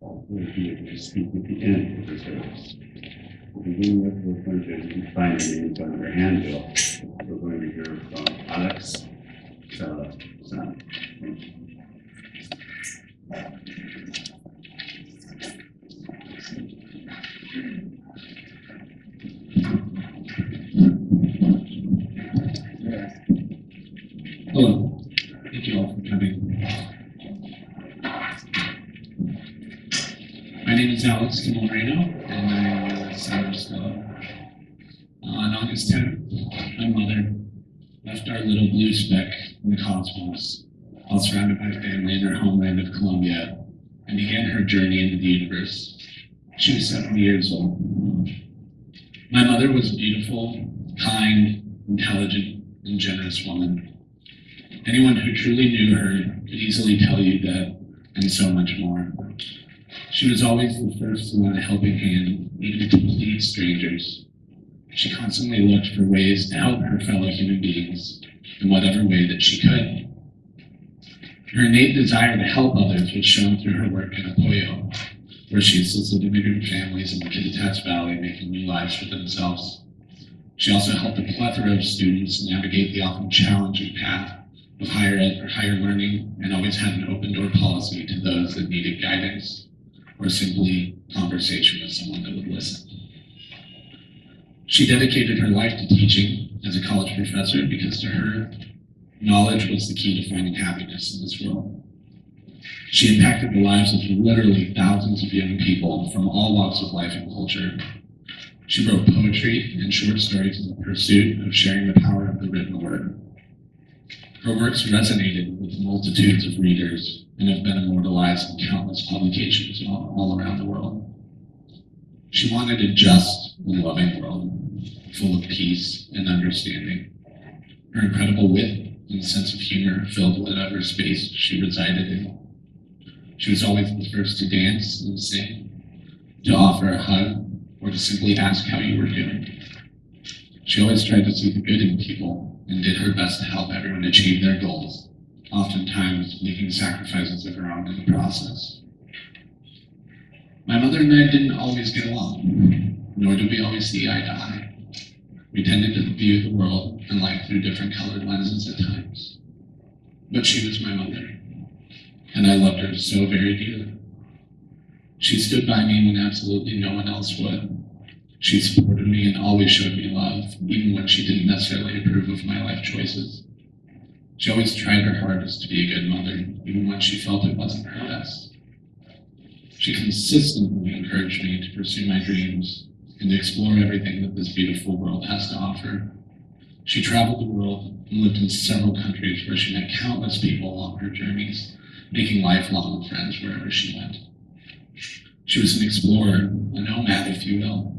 We'll be able to speak with the end of the service. To begin with, we're going to find the names on your handbill. We're going to hear from Alex, Stella, Sam. Hello, thank you all for coming. My name is Alex Stella Moreno, and I'm the son of Stella. On August 10th, my mother left our little blue speck in the cosmos, while surrounded by family in her homeland of Colombia, and began her journey into the universe. She was 70 years old. My mother was a beautiful, kind, intelligent, and generous woman. Anyone who truly knew her could easily tell you that, and so much more. She was always the first to lend a helping hand, even to complete strangers. She constantly looked for ways to help her fellow human beings in whatever way that she could. Her innate desire to help others was shown through her work in Apoyo, where she assisted immigrant families in the Kittitas Valley making new lives for themselves. She also helped a plethora of students navigate the often challenging path of higher learning, and always had an open door policy to those that needed guidance or simply conversation with someone that would listen. She dedicated her life to teaching as a college professor because to her, knowledge was the key to finding happiness in this world. She impacted the lives of literally thousands of young people from all walks of life and culture. She wrote poetry and short stories in the pursuit of sharing the power of the written word. Her works resonated with multitudes of readers and have been immortalized in countless publications all around the world. She wanted a just and loving world, full of peace and understanding. Her incredible wit and sense of humor filled whatever space she resided in. She was always the first to dance and sing, to offer a hug, or to simply ask how you were doing. She always tried to see the good in people and did her best to help everyone achieve their goals, oftentimes making sacrifices of her own in the process. My mother and I didn't always get along, nor did we always see eye to eye. We tended to view the world and life through different colored lenses at times. But she was my mother, and I loved her so very dearly. She stood by me when absolutely no one else would. She supported me and always showed me love, even when she didn't necessarily approve of my life choices. She always tried her hardest to be a good mother, even when she felt it wasn't her best. She consistently encouraged me to pursue my dreams and to explore everything that this beautiful world has to offer. She traveled the world and lived in several countries where she met countless people along her journeys, making lifelong friends wherever she went. She was an explorer, a nomad, if you will,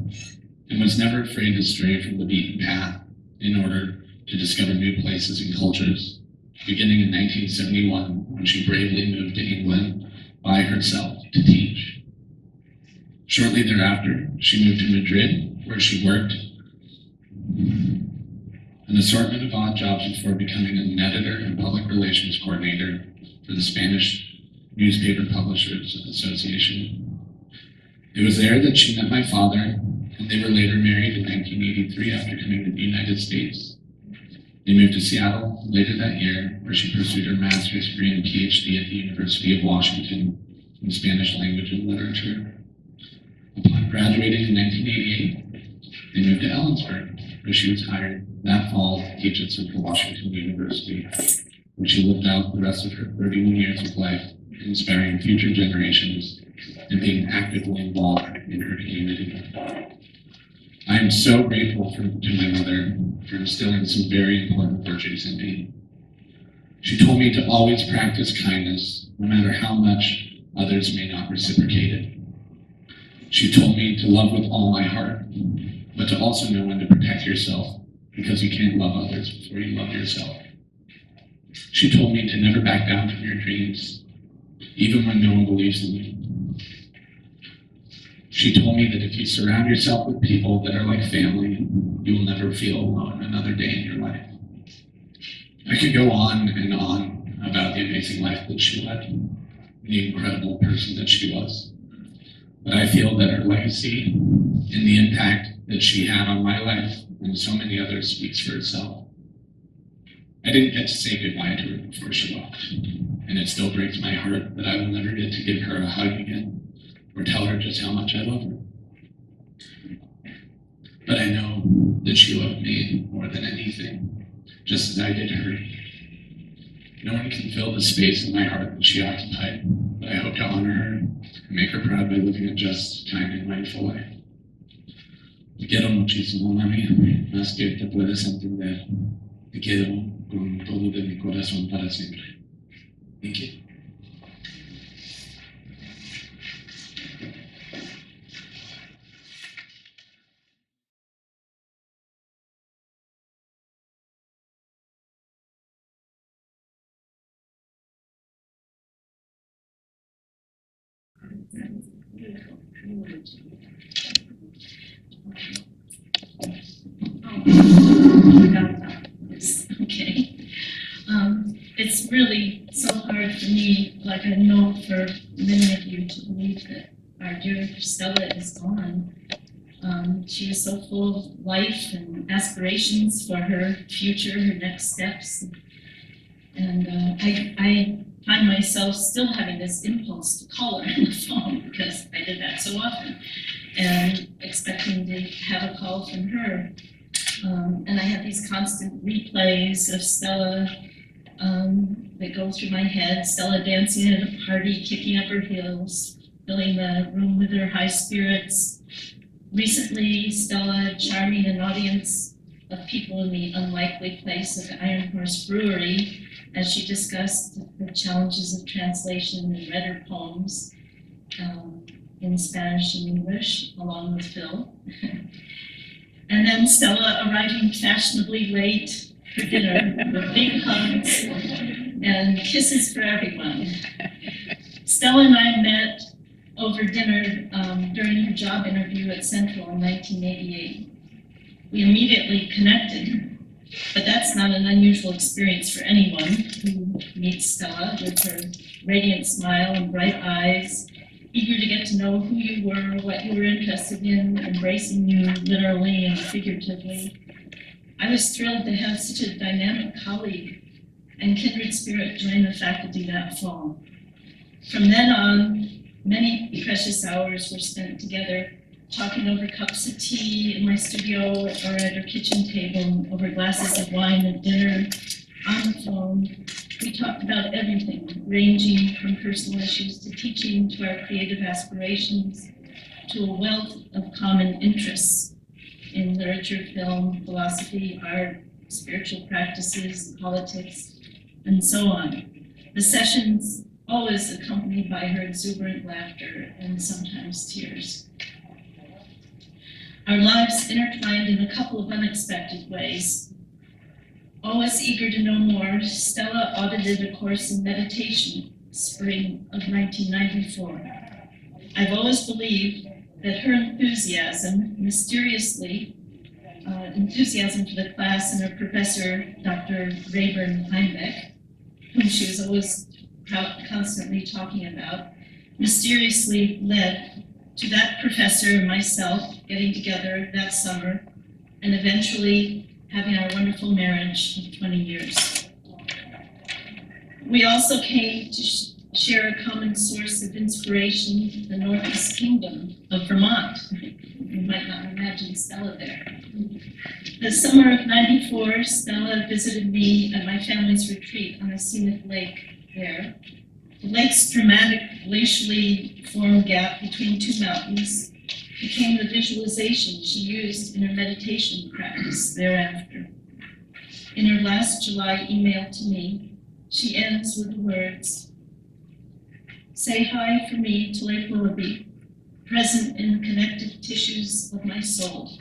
and was never afraid to stray from the beaten path in order to discover new places and cultures, beginning in 1971 when she bravely moved to England by herself to teach. Shortly thereafter, she moved to Madrid, where she worked an assortment of odd jobs before becoming an editor and public relations coordinator for the Spanish Newspaper Publishers Association. It was there that she met my father, and they were later married in 1983 after coming to the United States. They moved to Seattle later that year, where she pursued her master's degree and PhD at the University of Washington in Spanish language and literature. Upon graduating in 1988, they moved to Ellensburg, where she was hired that fall to teach at Central Washington University, where she lived out the rest of her 31 years of life, inspiring future generations and being actively involved in her community. I am so grateful to my mother for instilling some very important virtues in me. She told me to always practice kindness, no matter how much others may not reciprocate it. She told me to love with all my heart, but to also know when to protect yourself, because you can't love others before you love yourself. She told me to never back down from your dreams, even when no one believes in you. She told me that if you surround yourself with people that are like family, you will never feel alone another day in your life. I could go on and on about the amazing life that she led, the incredible person that she was. But I feel that her legacy and the impact that she had on my life and so many others speaks for itself. I didn't get to say goodbye to her before she left, and it still breaks my heart that I will never get to give her a hug again or tell her just how much I love her. But I know that she loved me more than anything, just as I did her. No one can fill the space in my heart that she occupied, but I hope to honor her and make her proud by living a just, kind, and mindful life. Te quiero muchísimo, mami, más que te puedes entender. Te quiero con todo de mi corazón para siempre. Thank you. Okay. It's really so hard for me, like I know for many of you, to believe that our dear Stella is gone. She was so full of life and aspirations for her future, her next steps. And I find myself still having this impulse to call her on the phone because I did that so often, and expecting to have a call from her. And I have these constant replays of Stella that go through my head. Stella dancing at a party, kicking up her heels, filling the room with her high spirits. Recently, Stella charming an audience of people in the unlikely place of Iron Horse Brewery as she discussed the challenges of translation and read her poems in Spanish and English, along with Phil. And then Stella arriving fashionably late for dinner with big hugs and kisses for everyone. Stella and I met over dinner during her job interview at Central in 1988. We immediately connected, but that's not an unusual experience for anyone who meets Stella with her radiant smile and bright eyes, eager to get to know who you were, what you were interested in, embracing you literally and figuratively. I was thrilled to have such a dynamic colleague and kindred spirit join the faculty that fall. From then on, many precious hours were spent together, talking over cups of tea in my studio or at her kitchen table, over glasses of wine at dinner, on the phone. We talked about everything, ranging from personal issues to teaching to our creative aspirations, to a wealth of common interests in literature, film, philosophy, art, spiritual practices, politics, and so on. The sessions always accompanied by her exuberant laughter and sometimes tears. Our lives intertwined in a couple of unexpected ways. Always eager to know more, Stella audited a course in meditation, spring of 1994. I've always believed that her enthusiasm, enthusiasm for the class and her professor, Dr. Rayburn Heimbeck, whom she was always constantly talking about, mysteriously led to that professor and myself getting together that summer and eventually having our wonderful marriage of 20 years. We also came to share a common source of inspiration, the Northeast Kingdom of Vermont. You might not imagine Stella there. The summer of '94, Stella visited me at my family's retreat on a scenic lake there. The lake's dramatic, glacially formed gap between two mountains became the visualization she used in her meditation practice thereafter. In her last July email to me, she ends with the words, "Say hi for me to Lake Willoughby, present in the connective tissues of my soul."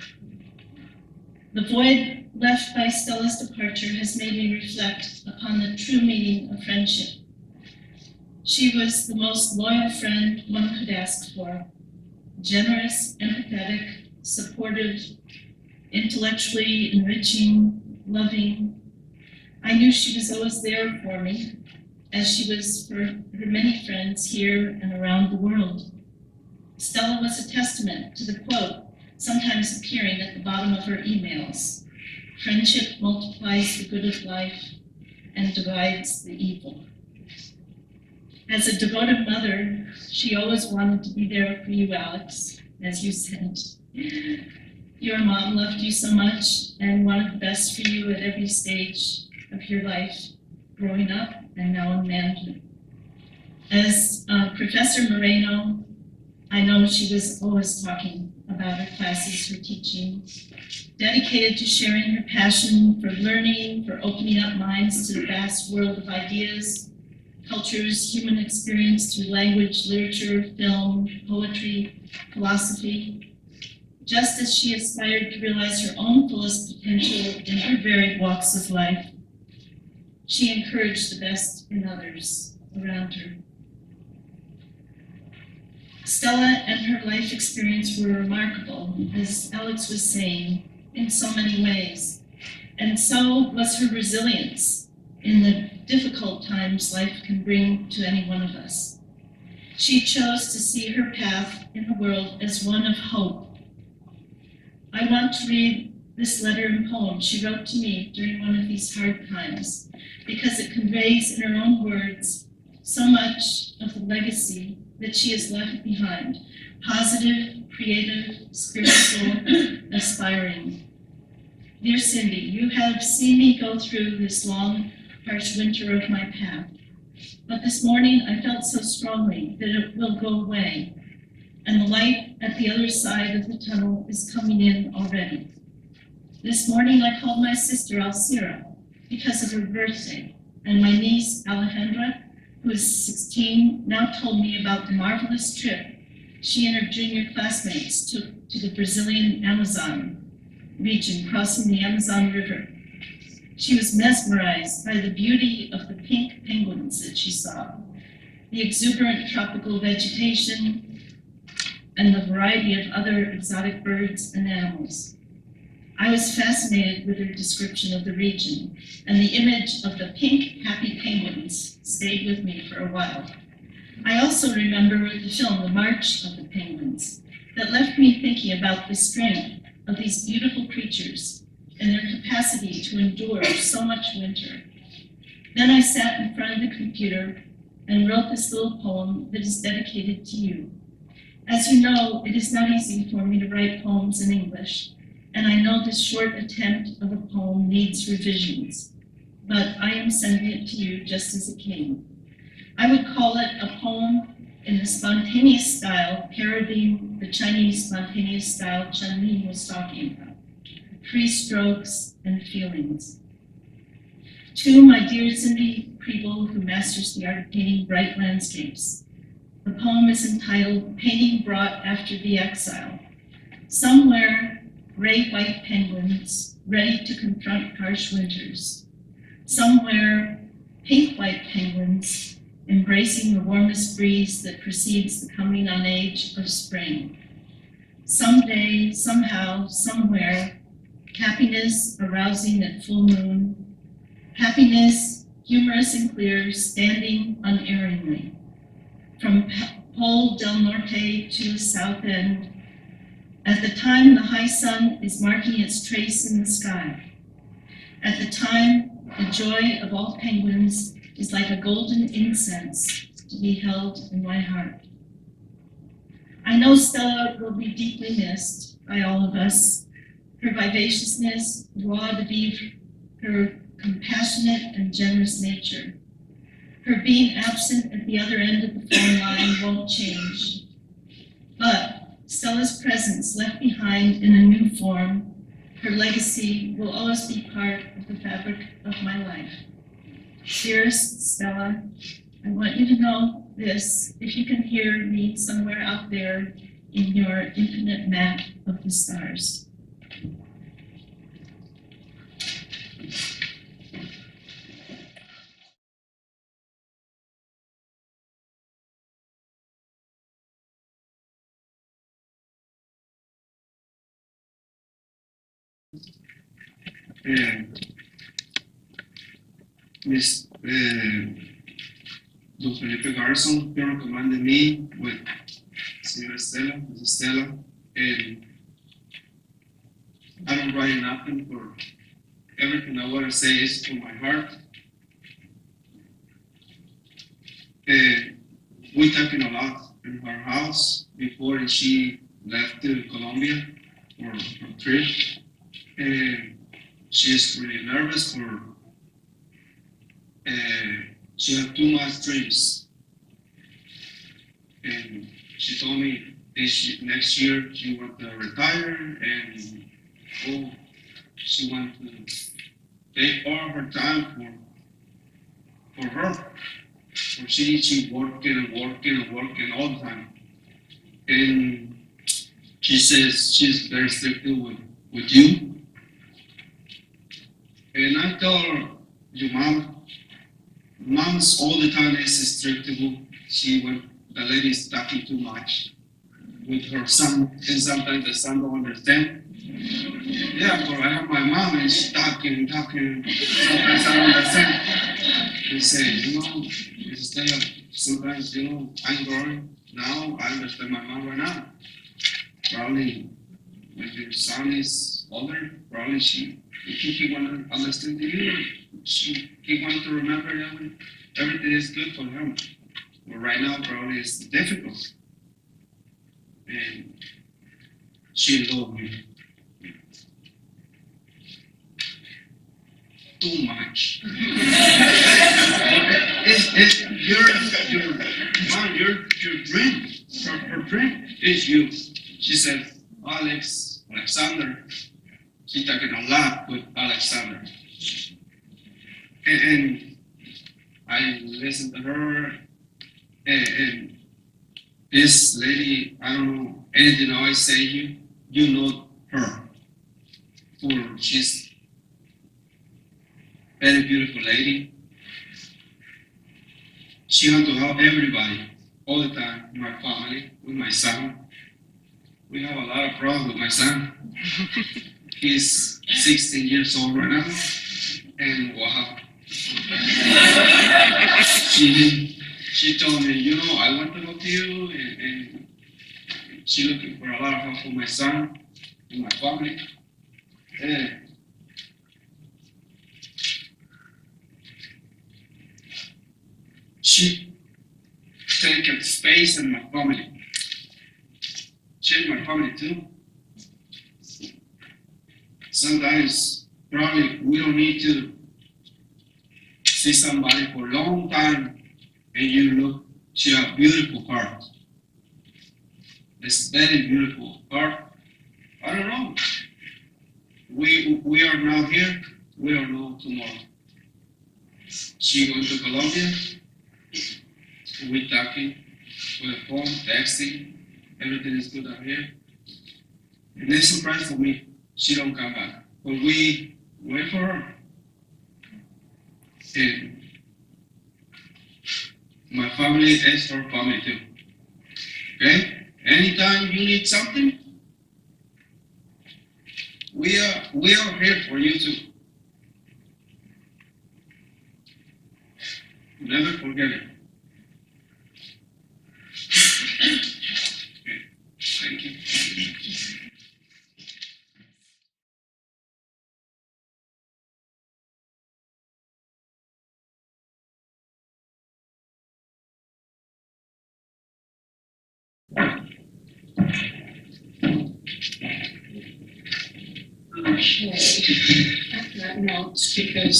The void left by Stella's departure has made me reflect upon the true meaning of friendship. She was the most loyal friend one could ask for, generous, empathetic, supportive, intellectually enriching, loving. I knew she was always there for me, as she was for her many friends here and around the world. Stella was a testament to the quote sometimes appearing at the bottom of her emails: "Friendship multiplies the good of life and divides the evil." As a devoted mother, she always wanted to be there for you, Alex, as you said. Your mom loved you so much and wanted the best for you at every stage of your life, growing up and now in management. As Professor Moreno, I know she was always talking about her classes, her teaching, dedicated to sharing her passion for learning, for opening up minds to the vast world of ideas, cultures, human experience through language, literature, film, poetry, philosophy. Just as she aspired to realize her own fullest potential in her varied walks of life, she encouraged the best in others around her. Stella and her life experience were remarkable, as Alex was saying, in so many ways. And so was her resilience in the difficult times life can bring to any one of us. She chose to see her path in the world as one of hope. I want to read this letter and poem she wrote to me during one of these hard times, because it conveys in her own words so much of the legacy that she has left behind: positive, creative, spiritual, aspiring. Dear Cindy, you have seen me go through this long, harsh winter of my path. But this morning I felt so strongly that it will go away, and the light at the other side of the tunnel is coming in already. This morning I called my sister Alcira because of her birthday, and my niece Alejandra, who is 16, now told me about the marvelous trip she and her junior classmates took to the Brazilian Amazon region, crossing the Amazon River. She was mesmerized by the beauty of the pink penguins that she saw, the exuberant tropical vegetation, and the variety of other exotic birds and animals. I was fascinated with her description of the region, and the image of the pink, happy penguins stayed with me for a while. I also remember the film, The March of the Penguins, that left me thinking about the strength of these beautiful creatures and their capacity to endure so much winter. Then I sat in front of the computer and wrote this little poem that is dedicated to you. As you know, it is not easy for me to write poems in English, and I know this short attempt of a poem needs revisions, but I am sending it to you just as it came. I would call it a poem in the spontaneous style, parodying the Chinese spontaneous style Chen Li was talking about: free strokes and feelings. To my dear Cindy Kriebel, who masters the art of painting bright landscapes, the poem is entitled Painting Brought After the Exile. Somewhere, gray-white penguins ready to confront harsh winters. Somewhere, pink-white penguins embracing the warmest breeze that precedes the coming on age of spring. Someday, somehow, somewhere, happiness arousing at full moon, happiness humorous and clear, standing unerringly. From Pole del Norte to the south end, at the time the high sun is marking its trace in the sky. At the time, the joy of all penguins is like a golden incense to be held in my heart. I know Stella will be deeply missed by all of us. Her vivaciousness, joie de vivre, her compassionate and generous nature. Her being absent at the other end of the phone line won't change. But Stella's presence left behind in a new form, her legacy will always be part of the fabric of my life. Dearest Stella, I want you to know this: if you can hear me somewhere out there in your infinite map of the stars. Don Felipe Garson recommended me with señora Stella, Mrs. Stella, and I don't write nothing for everything I want to say is from my heart. And we talking a lot in her house before she left to Colombia for her trip. And she's really nervous for, she had too much dreams. And she told me next year she want to retire and she want to take all her time for her. For she working all the time. And she says she's very strict with you. And I tell her, your mom's all the time is strict. The lady's talking too much with her son, and sometimes the son don't understand. Yeah, but I have my mom and she's talking. Sometimes I don't understand. They say, instead of sometimes, I'm growing now, I understand my mom right now. Probably when your son is older, probably if he want to understand you, he want to remember everything is good for him. But right now, probably it's difficult. And she loved me too much. It's your dream. Her dream is you. She said, Alexander. She's talking a lot with Alexander. And I listened to her, and this lady, I don't know anything I say you know her. She's a very beautiful lady. She wants to help everybody all the time, my family, with my son. We have a lot of problems with my son. He's 16 years old right now, and wow. She told me, I want to help you, and she looking for a lot of help for my son and my family. And she taken space in my family. Change my family too. Sometimes probably we don't need to see somebody for a long time and you look, she has a beautiful heart. It's very beautiful heart. I don't know. We are now here, we don't know tomorrow. She went to Colombia, we talking with the phone, texting, everything is good out here. And it's a surprise for me, she don't come back. But we wait for her. And my family is her family too. Okay? Anytime you need something, we are here for you too. Never forget it. Okay. Thank you. I've got notes because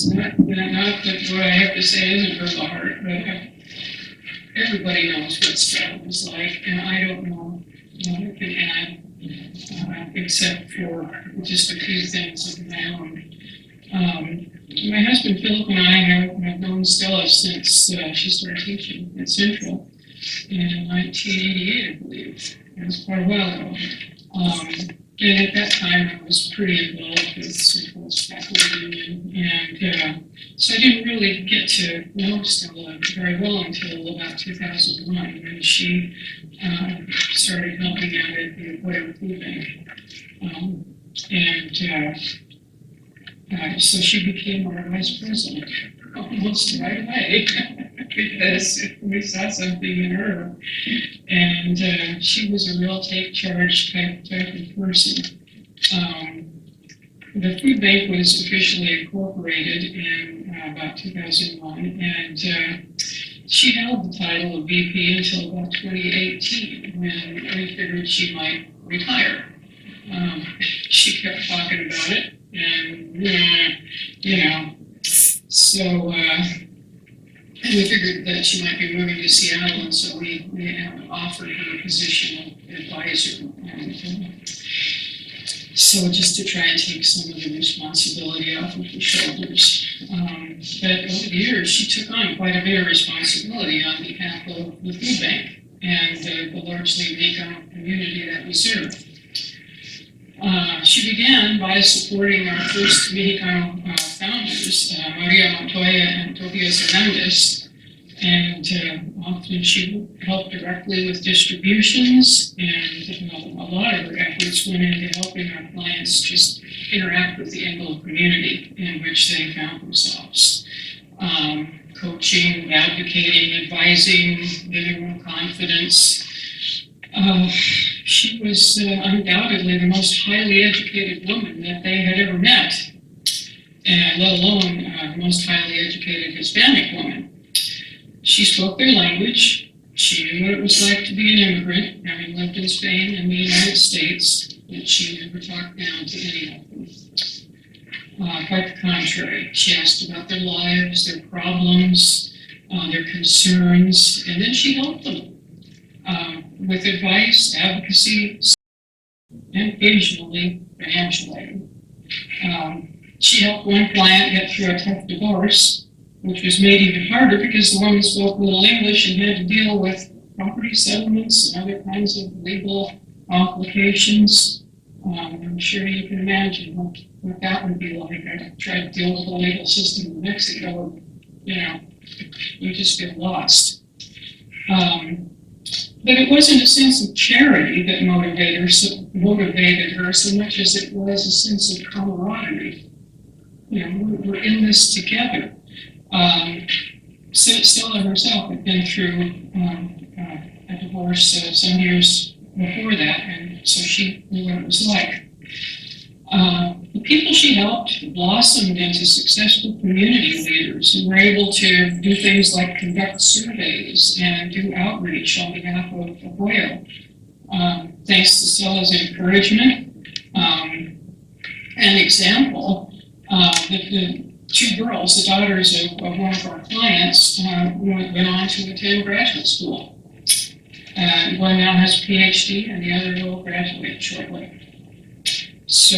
not that what I have to say isn't from the heart, but everybody knows what Stella was like, and I don't know what I can add, except for just a few things of my own. My husband Philip and I have known Stella since she started teaching at Central in 1988, I believe. It was quite a while ago. And at that time, I was pretty involved with Central's faculty union, and so I didn't really get to know Stella very well until about 2001, when she started helping out at the Way of Living. So she became our vice president almost right away. because we saw something in her. And she was a real take charge type of person. The food bank was officially incorporated in about 2001, and she held the title of VP until about 2018, when we figured she might retire. She kept talking about it, and so we figured that she might be moving to Seattle, and so we offered her a position of advisor. And so just to try and take some of the responsibility off of her shoulders. But over the years, she took on quite a bit of responsibility on behalf of the food bank and the largely Mexicano community that we serve. She began by supporting our first Mexicano founders, Maria Montoya and Tobias Hernandez, and often she helped directly with distributions, and a lot of her efforts went into helping our clients just interact with the Anglo community in which they found themselves. Coaching, advocating, advising, giving them confidence. She was undoubtedly the most highly educated woman that they had ever met, and let alone the most highly educated Hispanic woman. She spoke their language. She knew what it was like to be an immigrant, having lived in Spain and the United States, but she never talked down to any of them. Quite the contrary. She asked about their lives, their problems, their concerns, and then she helped them with advice, advocacy, and occasionally financial aid. She helped one client get through a tough divorce, which was made even harder because the woman spoke little English and had to deal with property settlements and other kinds of legal complications. I'm sure you can imagine what that would be like. I tried to deal with the legal system in Mexico, you just get lost. But it wasn't a sense of charity that motivated her so much as it was a sense of camaraderie. We're in this together. Stella herself had been through a divorce some years before that, and so she knew what it was like. The people she helped blossomed into successful community leaders who were able to do things like conduct surveys and do outreach on behalf of Ahoyo. Thanks to Stella's encouragement and example, the two girls, the daughters of one of our clients, went on to attend graduate school. One now has a PhD, and the other will graduate shortly. So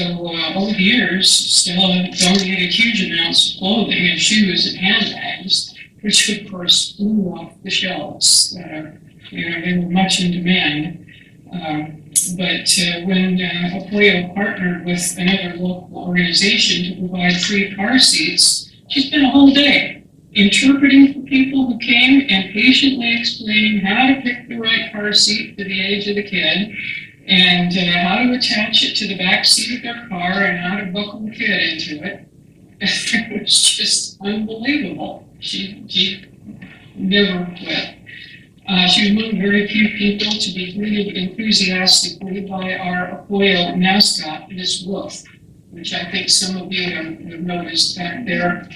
over the years, Stella donated huge amounts of clothing and shoes and handbags, which of course flew off the shelves. They were much in demand. But when Ahoyo partnered with another local organization to provide free car seats, she spent a whole day interpreting for people who came and patiently explaining how to pick the right car seat for the age of the kid, and how to attach it to the back seat of their car, and how to buckle the kid into it. It was just unbelievable. She never quit. She was one of very few people to be greeted enthusiastically by our Ahoyo mascot, Miss Wolf, which I think some of you have noticed back there.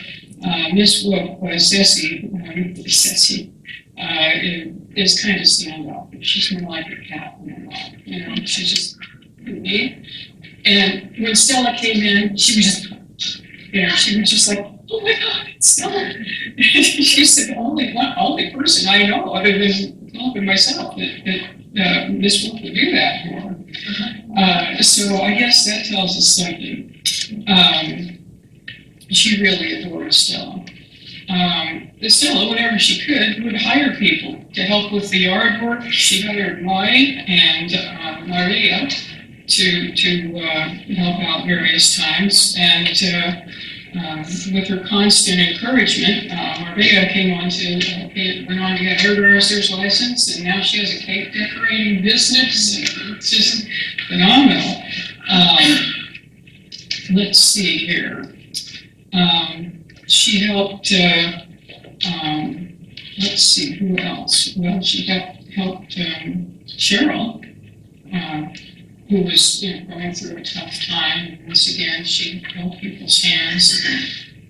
Miss Wolf, Ceci, is kind of standoffish. She's more like a cat than a dog. She's just neat. And when Stella came in, she was just like, oh my God, it's Stella. She said, only person I know other than helping myself that Miss Wolf would do that for. So I guess that tells us something. She really adored Stella. Stella, whenever she could, would hire people to help with the yard work. She hired Mai and Maria to help out various times, and with her constant encouragement, Maria went on to get her hairdresser's license, and now she has a cake decorating business. It's just phenomenal. Let's see here. She helped let's see, who else? Well, she helped Cheryl, who was going through a tough time. Once again, she held people's hands.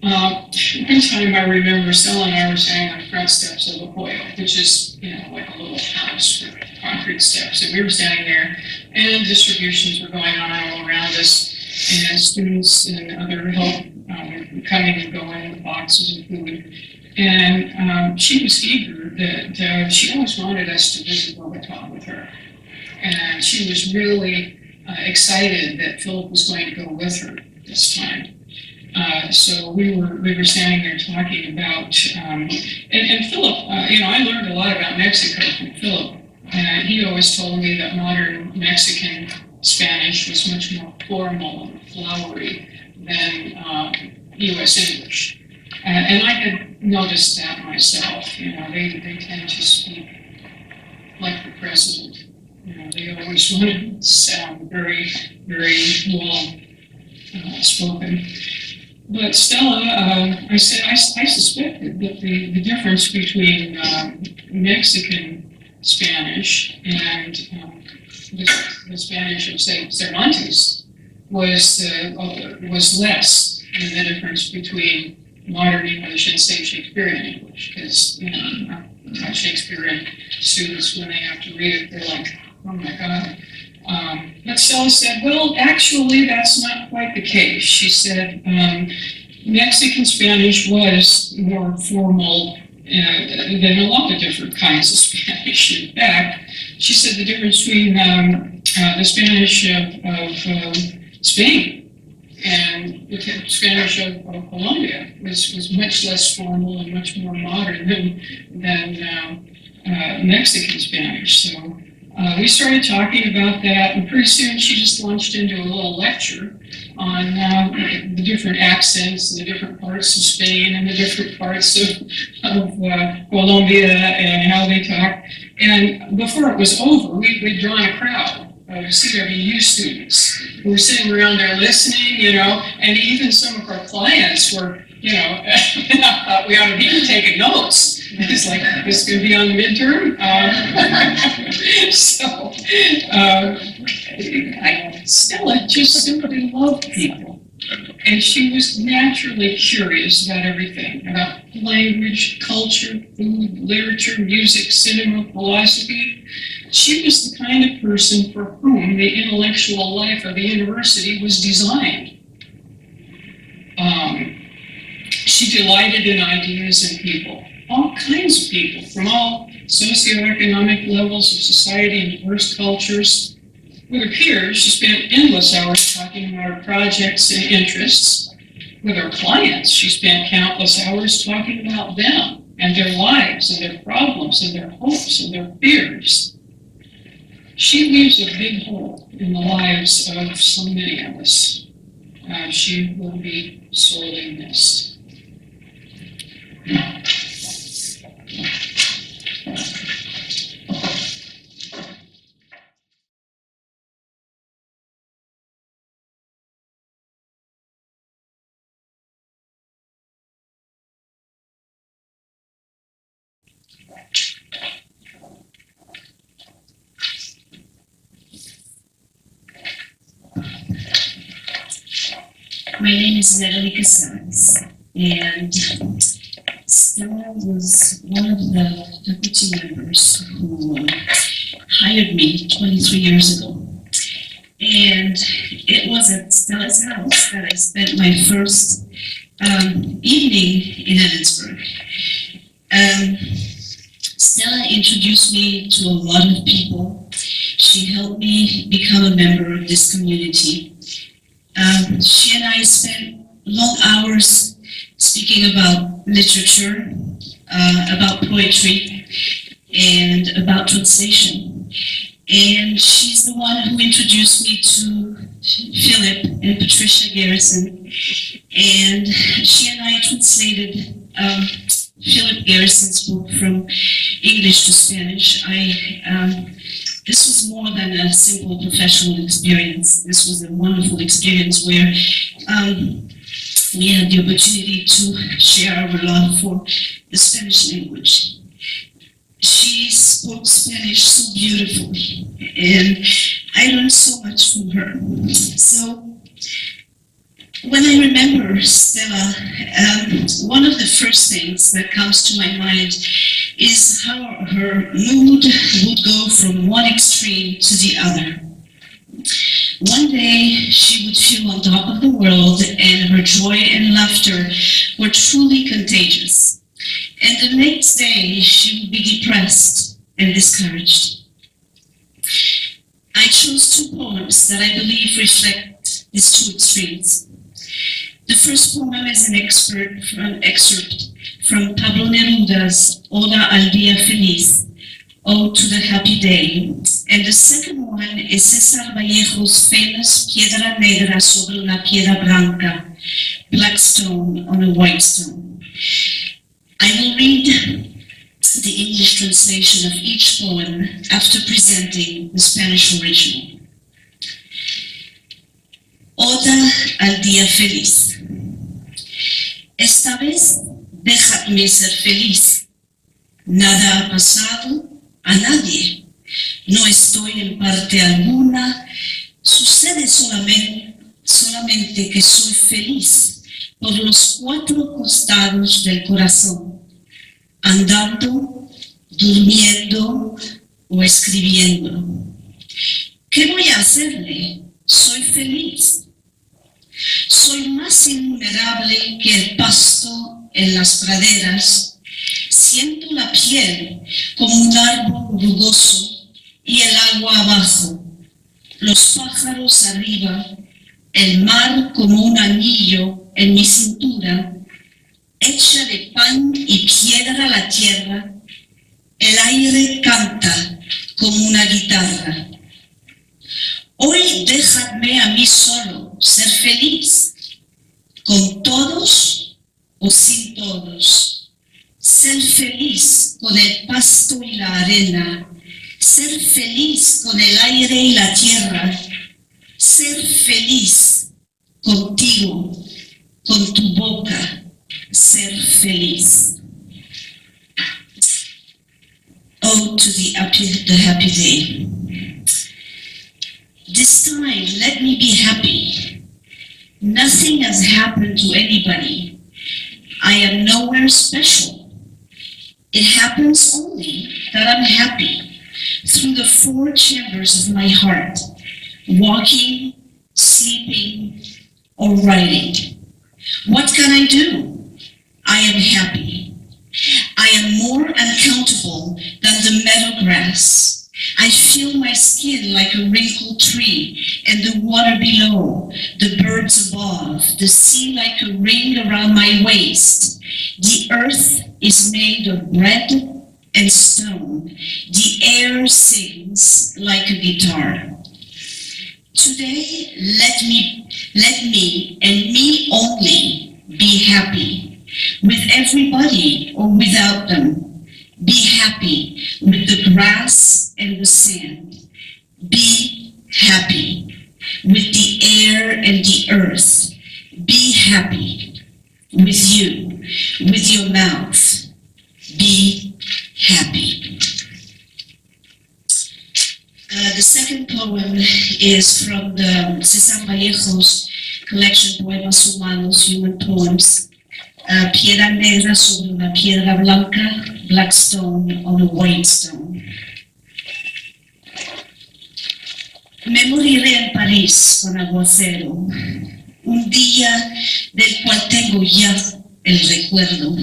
One time I remember Stella and I were standing on the front steps of the Hoyle, which is, like a little house with concrete steps. And we were standing there, and distributions were going on all around us, and students and other help were coming and going with boxes of food. And she was eager that she always wanted us to visit Bogota with her. And she was really excited that Philip was going to go with her this time. So we were standing there talking about, and Philip, I learned a lot about Mexico from Philip. And he always told me that modern Mexican Spanish was much more formal and flowery than U.S. English. And I had noticed that myself. They tend to speak like the president. They always want to sound very, very well spoken. But Stella, I said I suspected that the difference between Mexican Spanish and the Spanish of, say, Cervantes was less than the difference between modern English and, say, Shakespearean English. Because, Shakespearean students, when they have to read it, they're like, oh my God. But Stella said, well, actually, that's not quite the case. She said Mexican Spanish was more formal than a lot of different kinds of Spanish. In fact, she said the difference between the Spanish of Spain and the Spanish of Colombia was much less formal and much more modern than Mexican Spanish. So we started talking about that, and pretty soon she just launched into a little lecture on the different accents and the different parts of Spain and the different parts of Colombia and how they talk. And before it was over, we'd drawn a crowd of CWU students who were sitting around there listening, and even some of our clients were, I thought we ought to be taking notes. It's like, this is going to be on the midterm. Stella just simply loved people. And she was naturally curious about everything, about language, culture, food, literature, music, cinema, philosophy. She was the kind of person for whom the intellectual life of the university was designed. She delighted in ideas and people, all kinds of people from all socioeconomic levels of society and diverse cultures. With her peers, she spent endless hours talking about her projects and interests. With her clients, she spent countless hours talking about them and their lives and their problems and their hopes and their fears. She leaves a big hole in the lives of so many of us. She will be sorely missed. My name is Natalie Casares, and Stella was one of the faculty members who hired me 23 years ago. And it was at Stella's house that I spent my first evening in Ellensburg. Stella introduced me to a lot of people. She helped me become a member of this community. She and I spent long hours speaking about literature, about poetry, and about translation. And she's the one who introduced me to Philip and Patricia Garrison. And she and I translated Philip Garrison's book from English to Spanish. This was more than a simple professional experience. This was a wonderful experience where we had the opportunity to share our love for the Spanish language. She spoke Spanish so beautifully, and I learned so much from her. So when I remember Stella, one of the first things that comes to my mind is how her mood would go from one extreme to the other. One day she would feel on top of the world, and her joy and laughter were truly contagious. And the next day she would be depressed and discouraged. I chose two poems that I believe reflect these two extremes. The first poem is an excerpt from Pablo Neruda's Oda al Día Feliz, Ode to the Happy Day, and the second one is César Vallejo's famous Piedra Negra sobre una piedra blanca, black stone on a white stone. I will read the English translation of each poem after presenting the Spanish original. Oda al Día Feliz. Esta vez déjame ser feliz. Nada ha pasado a nadie. No estoy en parte alguna. Sucede solamente que soy feliz por los cuatro costados del corazón, andando, durmiendo o escribiendo. ¿Qué voy a hacerle? Soy feliz. Soy más invulnerable que el pasto en las praderas. Siento la piel como un árbol rugoso y el agua abajo, los pájaros arriba, el mar como un anillo en mi cintura, hecha de pan y piedra la tierra, el aire canta como una guitarra. Hoy déjame a mí solo ser feliz, con todos o sin todos. Ser feliz con el pasto y la arena, ser feliz con el aire y la tierra, ser feliz contigo, con tu boca, ser feliz. Ode to the happy day. This time, let me be happy. Nothing has happened to anybody. I am nowhere special. It happens only that I'm happy through the four chambers of my heart, walking, sleeping, or writing. What can I do? I am happy. I am more uncountable than the meadow grass. I feel my skin like a wrinkled tree, and the water below, the birds above, the sea like a ring around my waist. The earth is made of bread and stone. The air sings like a guitar. Today, let me and me only be happy, with everybody or without them. Be happy with the grass and the sand. Be happy with the air and the earth. Be happy with you, with your mouth. Be happy. The second poem is from the César Vallejo's collection Poemas Humanos, Human Poems. Piedra negra sobre una piedra blanca, black stone on a white stone. Me moriré en París con aguacero, un día del cual tengo ya el recuerdo.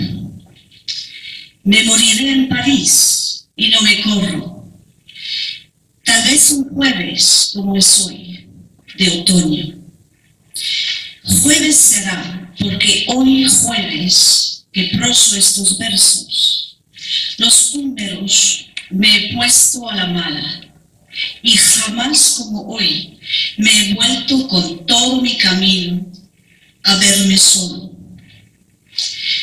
Me moriré en París y no me corro. Tal vez un jueves como es hoy, de otoño. Jueves será, porque hoy jueves que proso estos versos, los húmeros me he puesto a la mala, y jamás como hoy me he vuelto con todo mi camino a verme solo.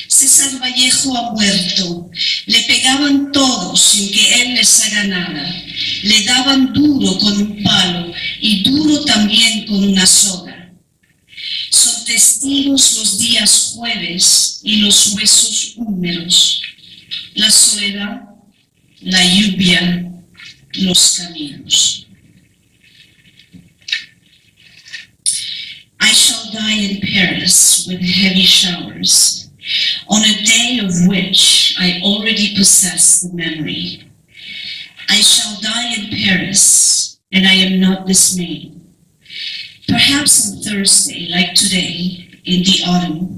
César Vallejo ha muerto, le pegaban todos sin que él les haga nada, le daban duro con un palo y duro también con una soga. Son testigos los días jueves y los huesos húmedos, la soledad, la lluvia, los caminos. I shall die in Paris with heavy showers, on a day of which I already possess the memory. I shall die in Paris, and I am not dismayed. Perhaps on Thursday, like today, in the autumn.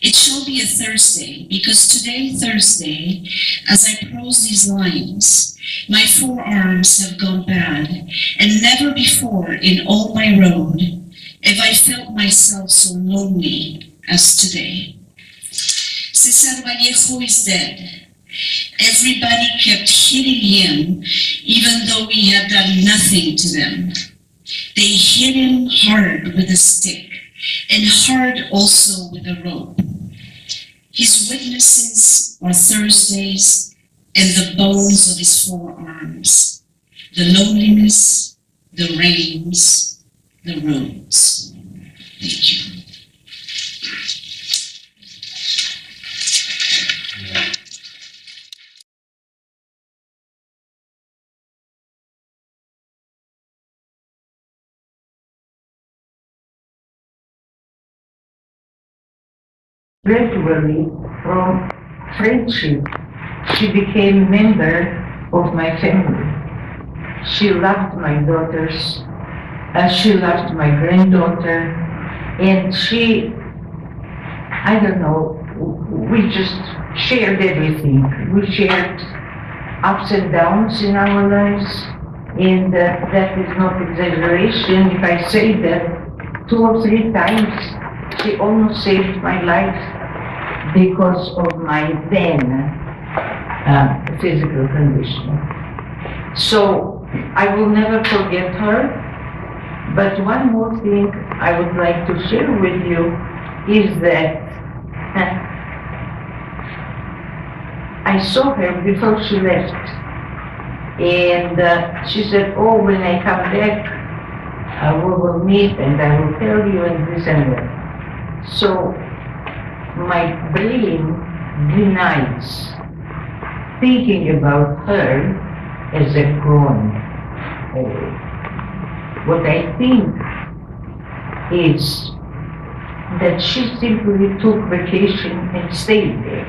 It shall be a Thursday, because today, Thursday, as I prose these lines, my forearms have gone bad, and never before in all my road have I felt myself so lonely as today. Cesar Vallejo is dead. Everybody kept hitting him, even though he had done nothing to them. They hit him hard with a stick, and hard also with a rope. His witnesses are Thursdays and the bones of his forearms, the loneliness, the rains, the roads. Thank you. Gradually, from friendship, she became a member of my family. She loved my daughters, she loved my granddaughter, and she, I don't know, we just shared everything. We shared ups and downs in our lives, and that is not exaggeration if I say that 2 or 3 times she almost saved my life because of my then physical condition. So I will never forget her. But one more thing I would like to share with you is that I saw her before she left. And she said, oh, when I come back, we will meet and I will tell you and this and that. So my brain denies thinking about her as a grown. What I think is that she simply took vacation and stayed there.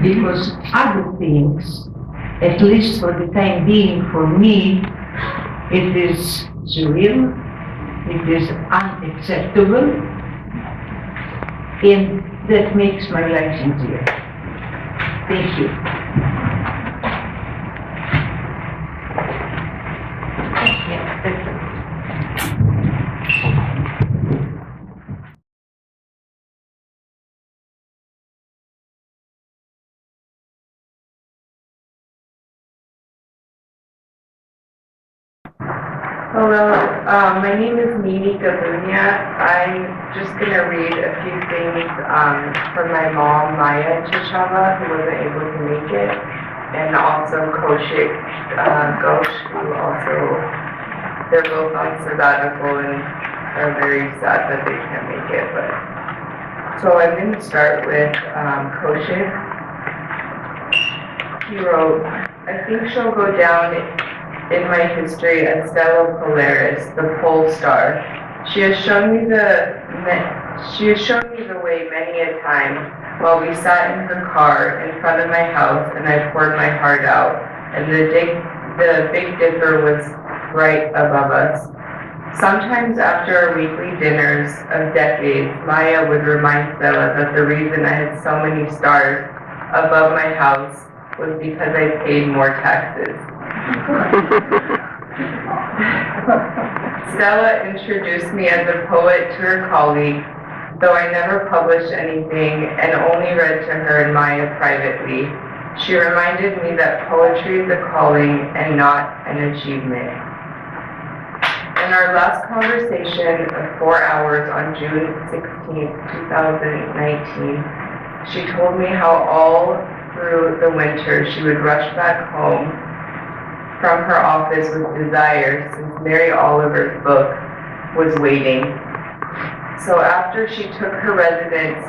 Because other things, at least for the time being for me, it is surreal, it is unacceptable, and that makes my life easier. Thank you. Hello, my name is Nini Gabunia. I'm just going to read a few things from my mom, Maya Chichava, who wasn't able to make it, and also Kaushik Ghosh, who also, they're both on sabbatical and are very sad that they can't make it. But so I'm going to start with Kaushik. He wrote, I think she'll go down in my history as Stella Polaris, the pole star. She has shown me the way many a time while we sat in her car in front of my house and I poured my heart out, and the Big Dipper was right above us. Sometimes after our weekly dinners of decades, Maya would remind Stella that the reason I had so many stars above my house was because I paid more taxes. Stella introduced me as a poet to her colleague, though I never published anything and only read to her and Maya privately. She reminded me that poetry is a calling and not an achievement. In our last conversation of 4 hours on June 16, 2019, she told me how all through the winter she would rush back home from her office with desire, since Mary Oliver's book was waiting. So after she took her residence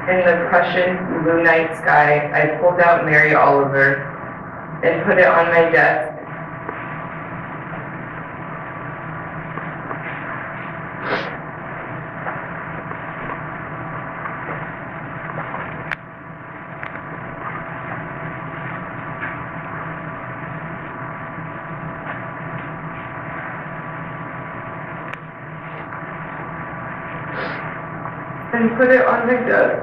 in the Prussian blue night sky, I pulled out Mary Oliver and put it on my desk. And put it on my desk,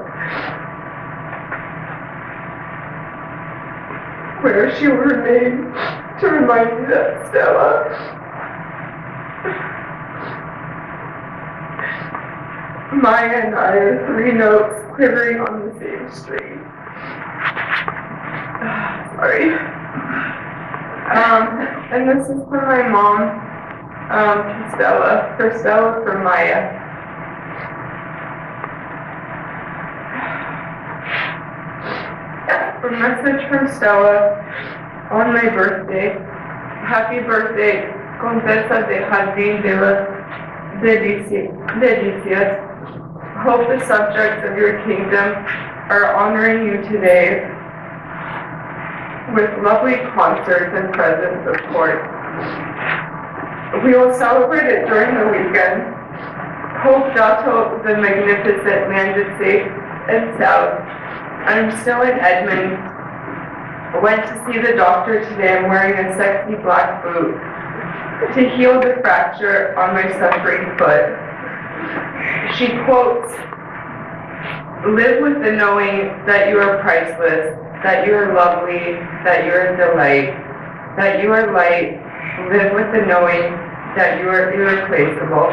where she will remain to remind me that Stella Maya and I are three notes quivering on the same string. Sorry. And this is for my mom, to Stella, for Maya. A message from Stella on my birthday. Happy birthday, Condesa de Jardín de las Delicias. Hope the subjects of your kingdom are honoring you today with lovely concerts and presents, of course. We will celebrate it during the weekend. Hope Dato the Magnificent landed safe and sound. I'm still in Edmond. I went to see the doctor today. I'm wearing a sexy black boot to heal the fracture on my suffering foot. She quotes, "Live with the knowing that you are priceless, that you are lovely, that you are a delight, that you are light. Live with the knowing that you are irreplaceable.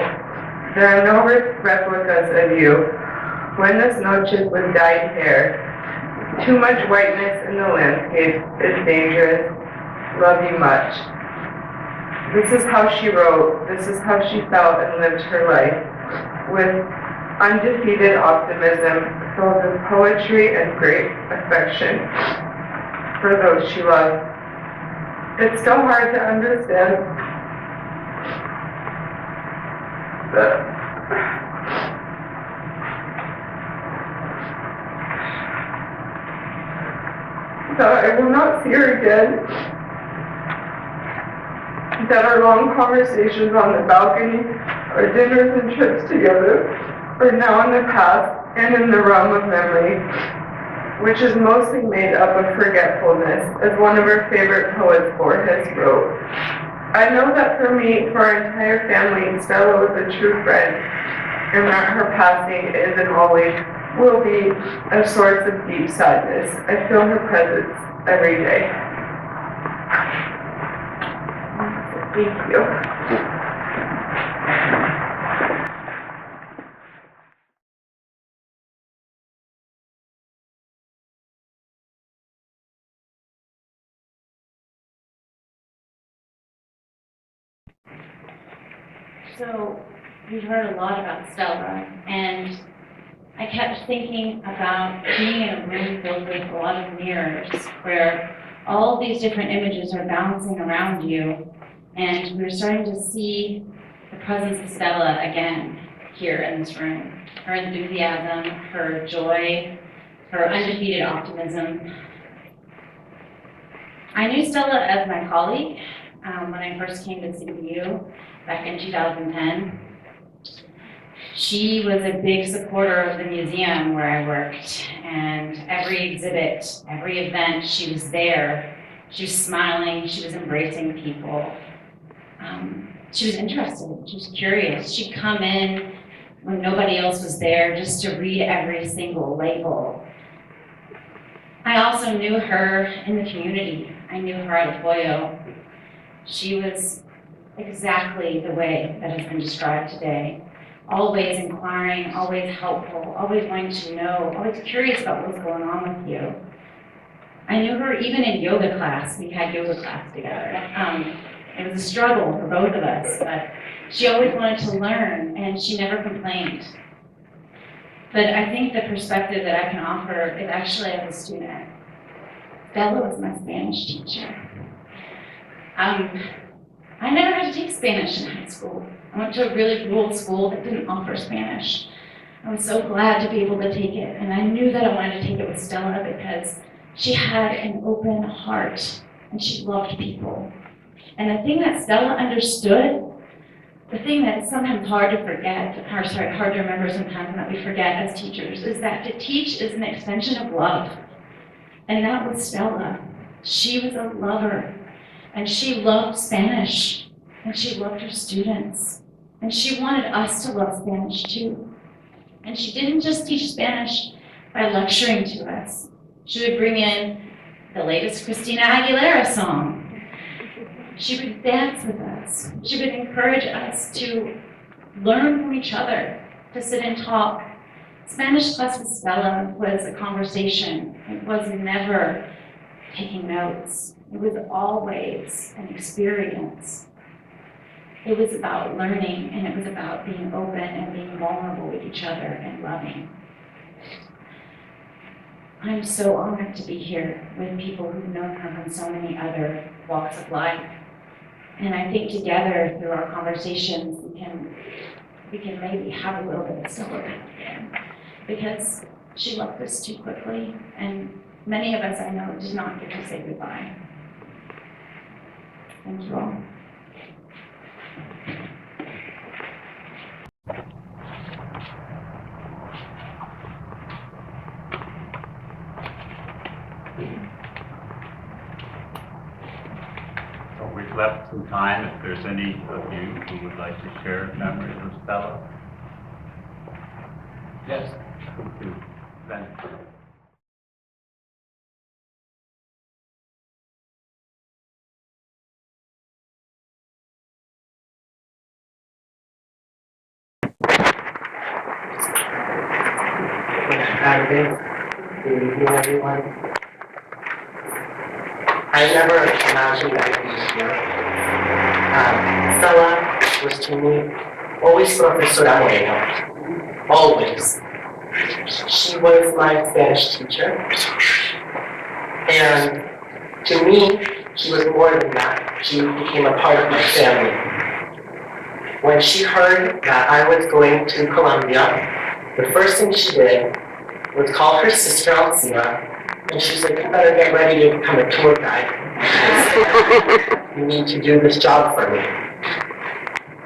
There are no replicas of you. Buenas noches with dyed hair. Too much whiteness in the landscape is dangerous. Love you much." This is how she wrote, this is how she felt and lived her life, with undefeated optimism, filled with poetry and great affection for those she loved. It's so hard to understand that I will not see her again, that our long conversations on the balcony, our dinners and trips together, are now in the past and in the realm of memory, which is mostly made up of forgetfulness, as one of her favorite poets, Borges, wrote. I know that for me, for our entire family, Stella was a true friend, and that her passing is and always will be a source of deep sadness. I feel her presence every day. Thank you. So we've heard a lot about Stella, and I kept thinking about being in a room filled with a lot of mirrors where all these different images are bouncing around you, and we're starting to see the presence of Stella again here in this room. Her enthusiasm, her joy, her undefeated optimism. I knew Stella as my colleague when I first came to CBU back in 2010. She was a big supporter of the museum where I worked, and every exhibit, every event, she was there. She was smiling, she was embracing people. She was interested, she was curious. She'd come in when nobody else was there just to read every single label. I also knew her in the community. I knew her at Ofoyo. She was exactly the way that has been described today. Always inquiring, always helpful, always wanting to know, always curious about what's going on with you. I knew her even in yoga class. We had yoga class together. It was a struggle for both of us, but she always wanted to learn, and she never complained. But I think the perspective that I can offer is actually as a student. Stella was my Spanish teacher. I never had to take Spanish in high school. I went to a really rural school that didn't offer Spanish. I was so glad to be able to take it, and I knew that I wanted to take it with Stella because she had an open heart. and she loved people. And the thing that Stella understood, the thing that's sometimes hard to forget, hard to remember sometimes, and that we forget as teachers, is that to teach is an extension of love. And that was Stella. She was a lover, and she loved Spanish, and she loved her students, and she wanted us to love Spanish too. And she didn't just teach Spanish by lecturing to us. She would bring in the latest Christina Aguilera song. She would dance with us. She would encourage us to learn from each other, to sit and talk. Spanish class with Stella was a conversation. It was never taking notes. It was always an experience. It was about learning, and it was about being open and being vulnerable with each other and loving. I'm so honored to be here with people who've known her from so many other walks of life. And I think together, through our conversations, we can maybe have a little bit of Stella back again. Because she left us too quickly, and many of us I know did not get to say goodbye. Thank you all. So we've left some time if there's any of you who would like to share memories of Stella. Yes. Ben. Buenas tardes. Good evening, everyone. I never imagined I'd be here. Stella was to me always Profesora Moreno. Always. She was my Spanish teacher. And to me, she was more than that. She became a part of my family. When she heard that I was going to Colombia, the first thing she did was call her sister Alcina, and she said, "You better get ready to become a tour guide. You need to do this job for me."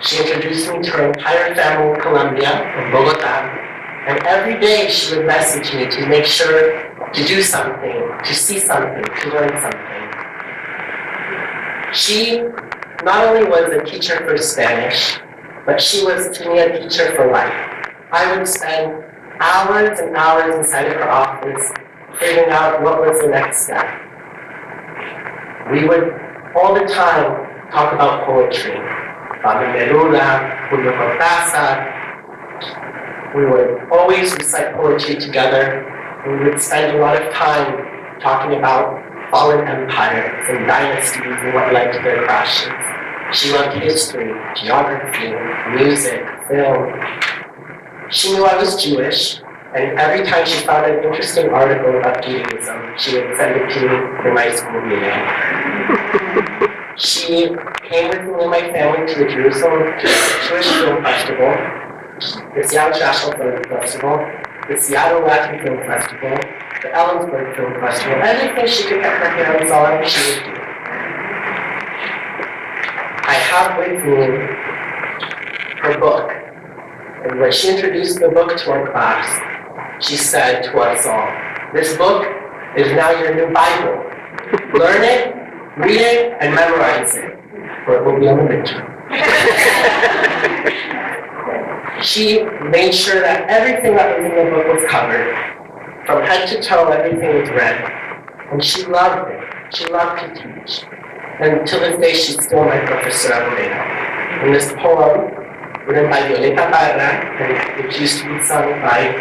She introduced me to her entire family in Colombia, in Bogota, and every day she would message me to make sure to do something, to see something, to learn something. She not only was a teacher for Spanish, but she was to me a teacher for life. I would spend hours and hours inside of her office figuring out what was the next step. We would all the time talk about poetry. Pablo Neruda, Julio Cortázar. We would always recite poetry together. We would spend a lot of time talking about fallen empires and dynasties and what led to their crashes. She loved history, geography, music, film. She knew I was Jewish, and every time she found an interesting article about Judaism, she would send it to me in my school email. She came with me and my family to the Jerusalem Jewish Film Festival, the Seattle National Film Festival, the Seattle Latin Film Festival, the Ellensburg Film Festival. Anything she could get her hands on, she would do. I have with me her book. And when she introduced the book to our class, she said to us all, "This book is now your new Bible. Learn it, read it, and memorize it, or it will be on the midterm." She made sure that everything that was in the book was covered. From head to toe, everything was read. And she loved it. She loved to teach. And to this day, she's still my Profesora Moreno. And this poem, written by Violeta Parra, and it used to be sung by,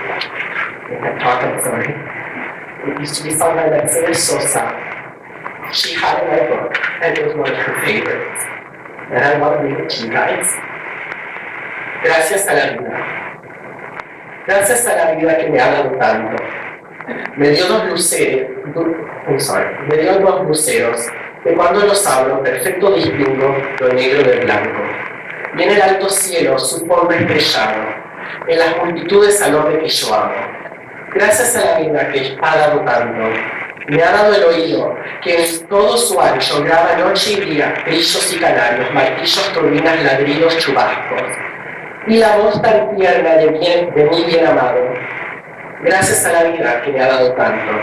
I'm sorry. It used to be sung by Mercedes Sosa. She had it in my book, and it was one of her favorites. And I want to read it to you guys. Gracias a la vida. Gracias a la vida que me ha dado tanto. Me dio dos luceros, que cuando los abro, perfecto distingo lo negro del blanco. Y en el alto cielo su polvo estrellado, en las multitudes al hombre que yo amo. Gracias a la vida que ha dado tanto, Me ha dado el oído, que en todo su ancho graba noche y día grillos y canarios, martillos, turbinas, ladridos, chubascos. Y la voz tan tierna de mi bien amado. Gracias a la vida que me ha dado tanto.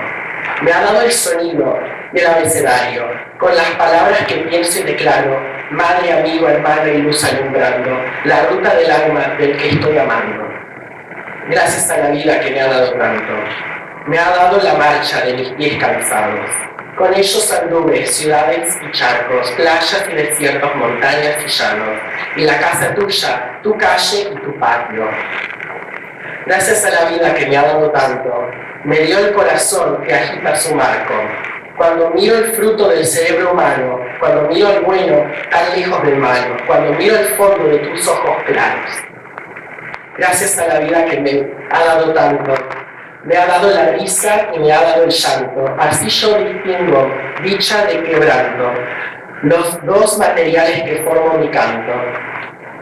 Me ha dado el sonido del abecedario, con las palabras que pienso y declaro, madre, amigo, hermana y luz alumbrando, la ruta del alma del que estoy amando. Gracias a la vida que me ha dado tanto. Me ha dado la marcha de mis pies cansados. Con ellos anduve ciudades y charcos, playas y desiertos, montañas y llanos, y la casa tuya, tu calle y tu patio. Gracias a la vida que me ha dado tanto, me dio el corazón que agita su marco. Cuando miro el fruto del cerebro humano, cuando miro el bueno tan lejos del malo, cuando miro el fondo de tus ojos claros. Gracias a la vida que me ha dado tanto, me ha dado la risa y me ha dado el llanto. Así yo distingo dicha de quebranto, los dos materiales que forman mi canto.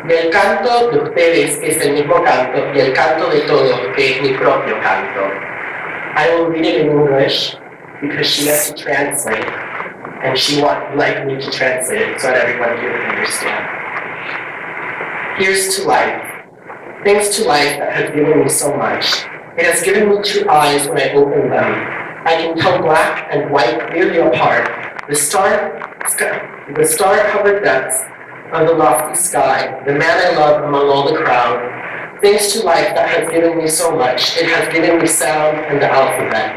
Del canto de ustedes, que es el mismo canto, y el canto de todos, que es mi propio canto. I will read it in English because she has to translate, and she would like me to translate it so that everyone here can understand. Here's to life. Thanks to life that has given me so much. It has given me two eyes when I open them. I can tell black and white clearly apart. The star-covered depths of the lofty sky, the man I love among all the crowd. Thanks to life that has given me so much, it has given me sound and the alphabet,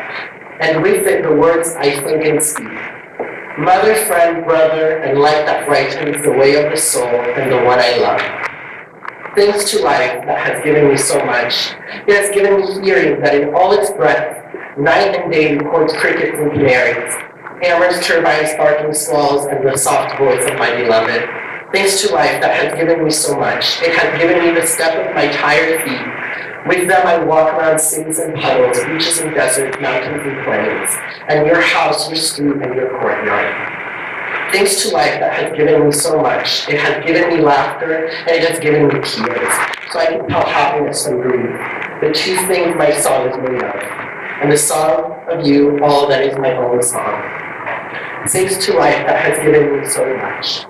and with it the words I think and speak. Mother, friend, brother, and light that brightens the way of the soul and the one I love. Thanks to life that has given me so much, it has given me hearing that in all its breadth, night and day records crickets and canaries, hammers, turbines, barking squalls, and the soft voice of my beloved. Thanks to life that has given me so much, it has given me the step of my tired feet. With them I walk around cities and puddles, beaches and deserts, mountains and plains, and your house, your street, and your courtyard. Thanks to life that has given me so much, it has given me laughter, and it has given me tears, so I can tell happiness from grief, the two things my song is made of, and the song of you, all that is my own song. Thanks to life that has given me so much.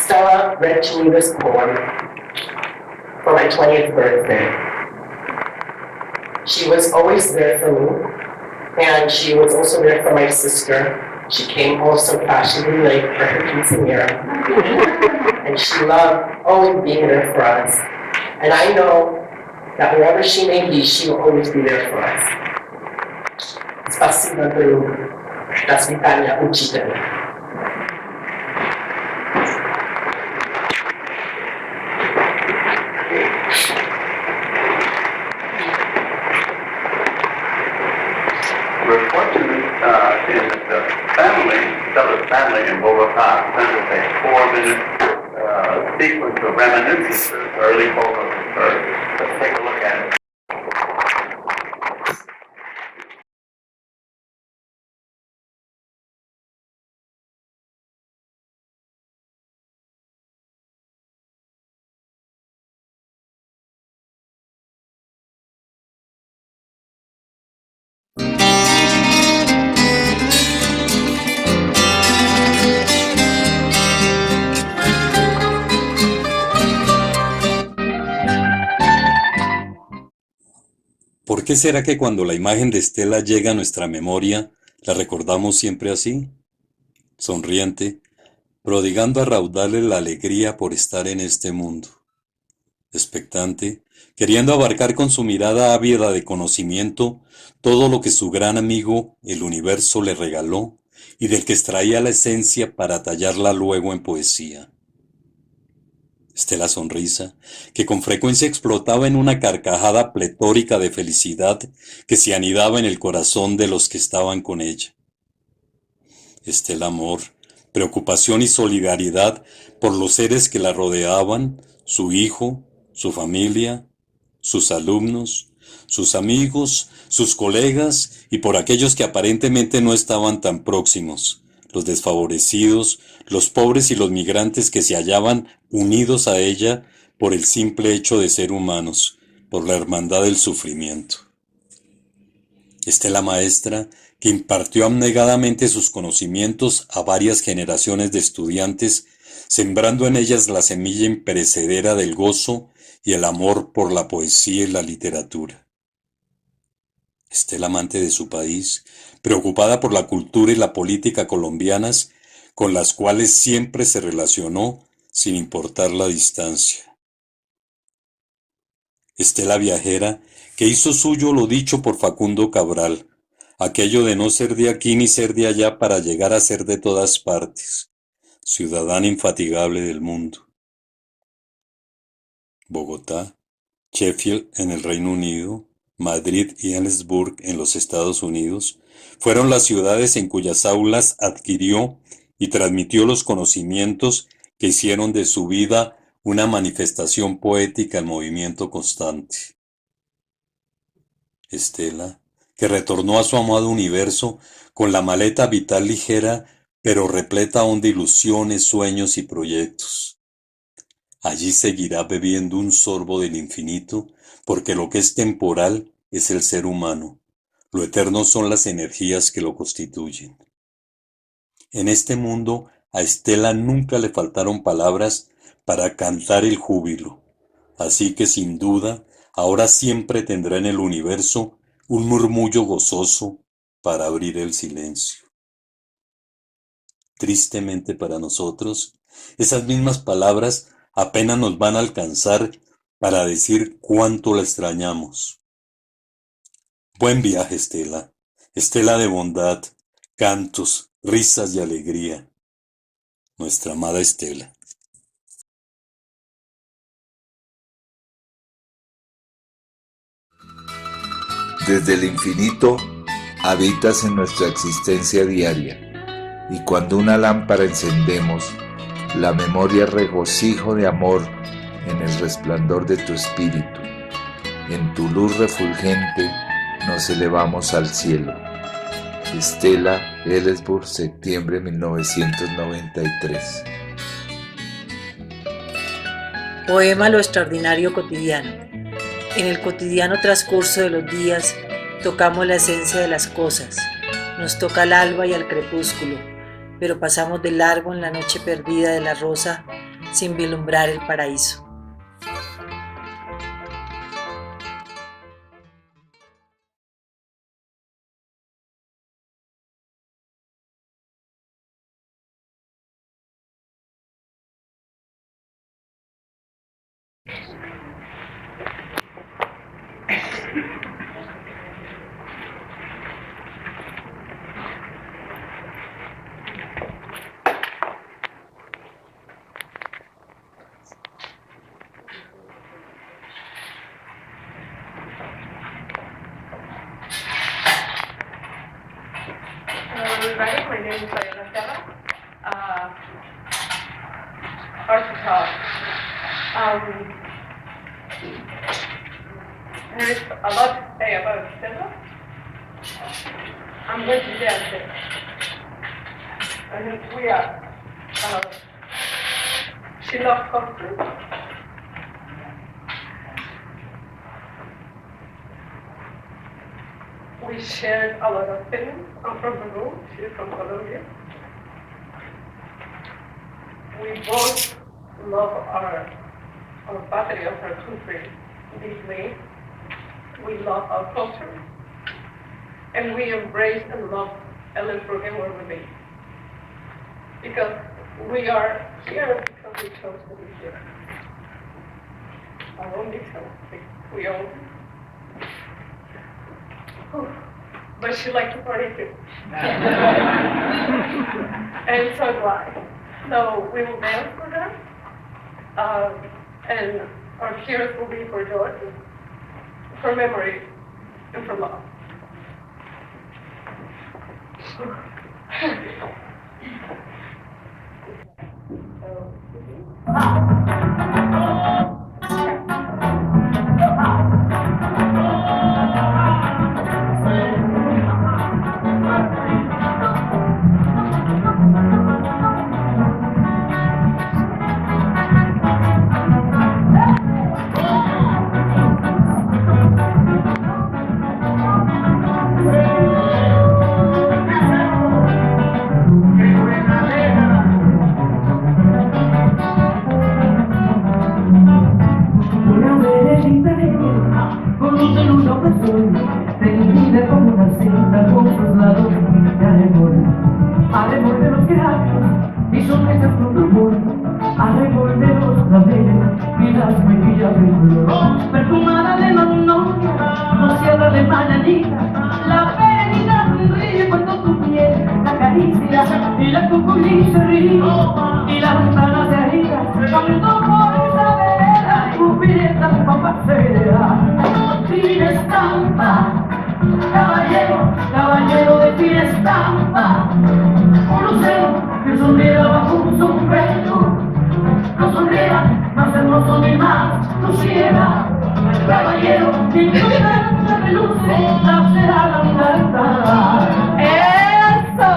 Stella read to me this poem for my 20th birthday. She was always there for me, and she was also there for my sister. She came also fashionably late for her quinceañera, and she loved always being there for us. And I know that wherever she may be, she will always be there for us. Spasibo, Peru. Do swidania, uczytel. We're fortunate in that the family, Stella's family in Bogota, sent us a 4-minute sequence of reminiscences, early photos of her. Let's take a look at it. ¿Por qué será que cuando la imagen de Estela llega a nuestra memoria, la recordamos siempre así? Sonriente, prodigando a raudales la alegría por estar en este mundo. Expectante, queriendo abarcar con su mirada ávida de conocimiento todo lo que su gran amigo, el universo, le regaló y del que extraía la esencia para tallarla luego en poesía. Estela sonrisa, que con frecuencia explotaba en una carcajada pletórica de felicidad que se anidaba en el corazón de los que estaban con ella. Estela amor, preocupación y solidaridad por los seres que la rodeaban, su hijo, su familia, sus alumnos, sus amigos, sus colegas y por aquellos que aparentemente no estaban tan próximos, los desfavorecidos, los pobres y los migrantes que se hallaban unidos a ella por el simple hecho de ser humanos, por la hermandad del sufrimiento. Estela maestra, que impartió abnegadamente sus conocimientos a varias generaciones de estudiantes, sembrando en ellas la semilla imperecedera del gozo y el amor por la poesía y la literatura. Estela amante de su país, preocupada por la cultura y la política colombianas, con las cuales siempre se relacionó sin importar la distancia. Estela viajera, que hizo suyo lo dicho por Facundo Cabral, aquello de no ser de aquí ni ser de allá para llegar a ser de todas partes, ciudadana infatigable del mundo. Bogotá, Sheffield en el Reino Unido, Madrid y Ellensburg en los Estados Unidos fueron las ciudades en cuyas aulas adquirió y transmitió los conocimientos que hicieron de su vida una manifestación poética en movimiento constante. Estela, que retornó a su amado universo con la maleta vital ligera, pero repleta aún de ilusiones, sueños y proyectos. Allí seguirá bebiendo un sorbo del infinito, porque lo que es temporal es el ser humano, lo eterno son las energías que lo constituyen. En este mundo a Estela nunca le faltaron palabras para cantar el júbilo, así que sin duda ahora siempre tendrá en el universo un murmullo gozoso para abrir el silencio. Tristemente para nosotros, esas mismas palabras apenas nos van a alcanzar para decir cuánto la extrañamos. Buen viaje, Estela, Estela de bondad, cantos, risas y alegría. Nuestra amada Estela. Desde el infinito habitas en nuestra existencia diaria, y cuando una lámpara encendemos, la memoria regocijo de amor en el resplandor de tu espíritu. En tu luz refulgente nos elevamos al cielo. Estela, Ellensburg, septiembre 1993. Poema Lo extraordinario cotidiano. En el cotidiano transcurso de los días tocamos la esencia de las cosas. Nos toca al alba y al crepúsculo, pero pasamos de largo en la noche perdida de la rosa sin vislumbrar el paraíso. Everybody, my name is Stella. Hard to talk. There is a lot to say about Stella. I'm going to dance it. And we are, she loved culture. We shared a lot of things. I'm from Peru, she's from Colombia. We both love our patria, our country deeply. We love our culture. And we embrace and love Ellensburg and where we live. Because we are here because we chose to be here. Our own choice, we own. But she liked to party too. And so do I. So we will dance for her. And our cheers will be for joy, for memory, and for love. vida como una cinta con sus lados de arrebol de los granos y sonrisas con amor, arrebol de los claveles y las mejillas de color, perfumada de magnolia, rociada de mananita, la pena ríe cuando tu piel la acaricia y la cuculi se ríe y la ventana se agita cuando por esa vereda tu pileta papacera. Fina estampa, caballero, caballero de fina estampa, un lucero que sonriera bajo un sombrero, no sonriera más hermoso ni más luciera, caballero, que nunca reluce, la será la mirada. ¡Eso!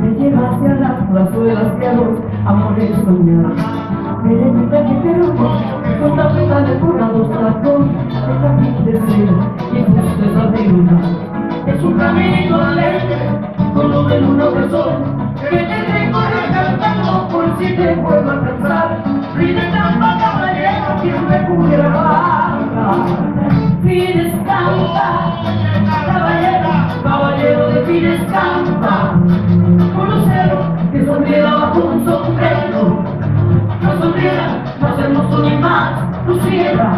Me lleva hacia las plazuelas y a los amores soñados. Me pregunta que te robo, con tapetas decorados, tacón, de tapiz de seda y justes abrigados. Es un camino alegre, con luz de luna de sol, que te recorre cantando por si te puedo alcanzar. Fina estampa, caballero, quien me pudiera bajar. Fina estampa, caballero, caballero de fina estampa, un lucero que sonriera bajo un sombrero, no sonriera más hermoso ni más luciera,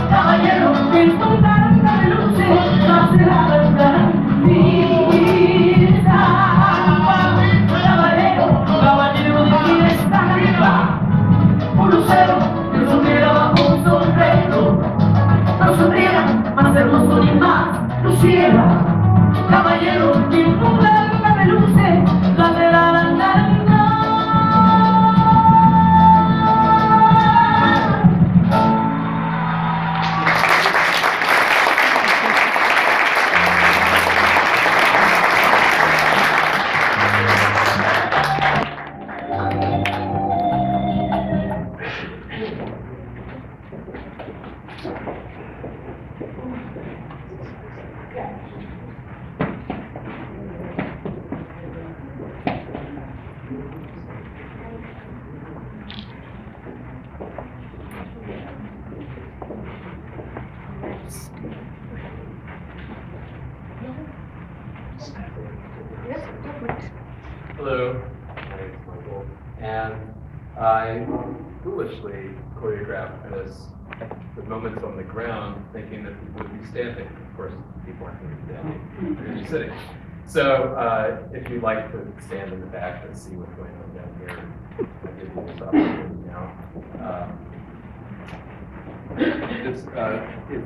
caballero que en tu garganta de luces más de la verdad. Fina estampa, caballero, caballero de fina estampa, un lucero que sonriera bajo un sombrero, no sonriera más hermoso ni más luciera, caballero que en tu garganta de luces la de la Hello, my name is Michael, and I foolishly choreographed this with moments on the ground, thinking that people would be standing. Of course, people aren't going to be standing, they're going to be sitting. So if you'd like to stand in the back and see what's going on down here, I'll give you this opportunity now. This is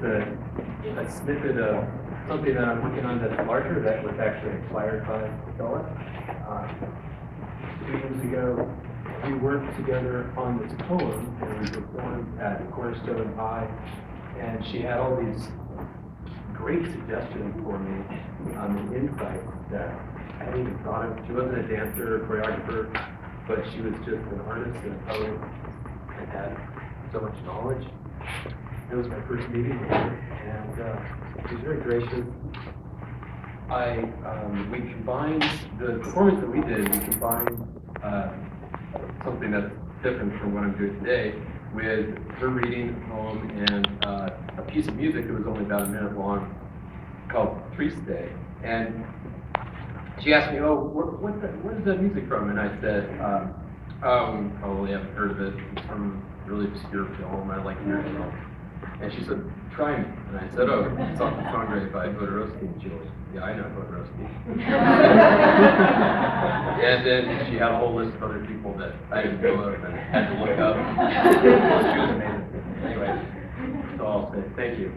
a snippet of something that I'm working on that's larger, that was actually inspired by Stella. 2 years ago, we worked together on this poem, and we performed at Cornerstone High, and she had all these great suggestions for me on the insights that I hadn't even thought of. She wasn't a dancer or choreographer, but she was just an artist and a poet and had so much knowledge. It was my first meeting with her, and she was very gracious. We combined the performance that we did. We combined something that's different from what I'm doing today, with her reading a poem and a piece of music that was only about a minute long called Priest Day. And she asked me, "Oh, what is that music from?" And I said, "Oh, you probably haven't heard of it. It's from a really obscure film. I like your film." And she said, "Try me." And I said, "Oh, it's off the songwriter by Jodorowsky." And she goes, "Yeah, I know Jodorowsky." And then she had a whole list of other people that I didn't know of and had to look up. She was amazing. Anyway, so I'll say thank you.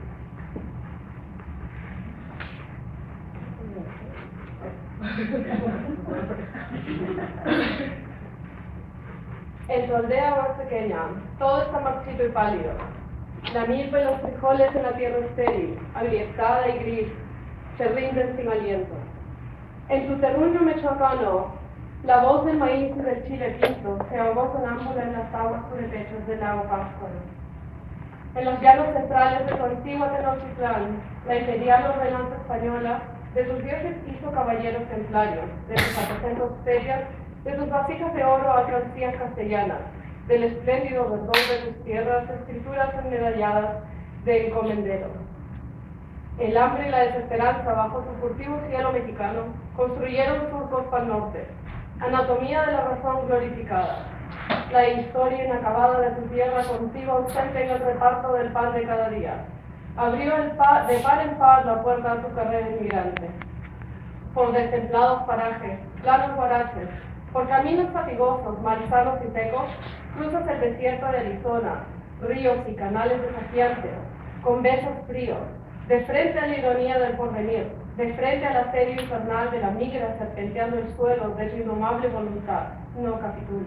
En tu aldea más pequeña, todo está marchito y pálido. La milpa y los frijoles en la tierra estéril, agrietada y gris, se rinden sin aliento. En tu terruño michoacano, la voz del maíz y del chile pinto se ahogó sonámbula en las aguas purépechas del lago Pátzcuaro. En los llanos centrales de tu antigua Tenochtitlán, la imperial ordenanza española de tus dioses hizo caballeros templarios, de tus aposentos ferias, de tus vasijas de oro alcancías castellanas, del espléndido verdor de tus tierras, escrituras enmedalladas de encomenderos. El hambre y la desesperanza bajo tu furtivo cielo mexicano construyeron surcos para el norte, anatomía de la razón glorificada, la historia inacabada de tu tierra contigo ausente en el reparto del pan de cada día. Abrió de par en par la puerta a tu carrera inmigrante. Por destemplados parajes, planos guaraches, por caminos fatigosos, malsanos y secos, cruzas el desierto de Arizona, ríos y canales desafiantes, con besos fríos, de frente a la ironía del porvenir, de frente al asedio infernal de la migra serpenteando el suelo de tu indomable voluntad, no capitula.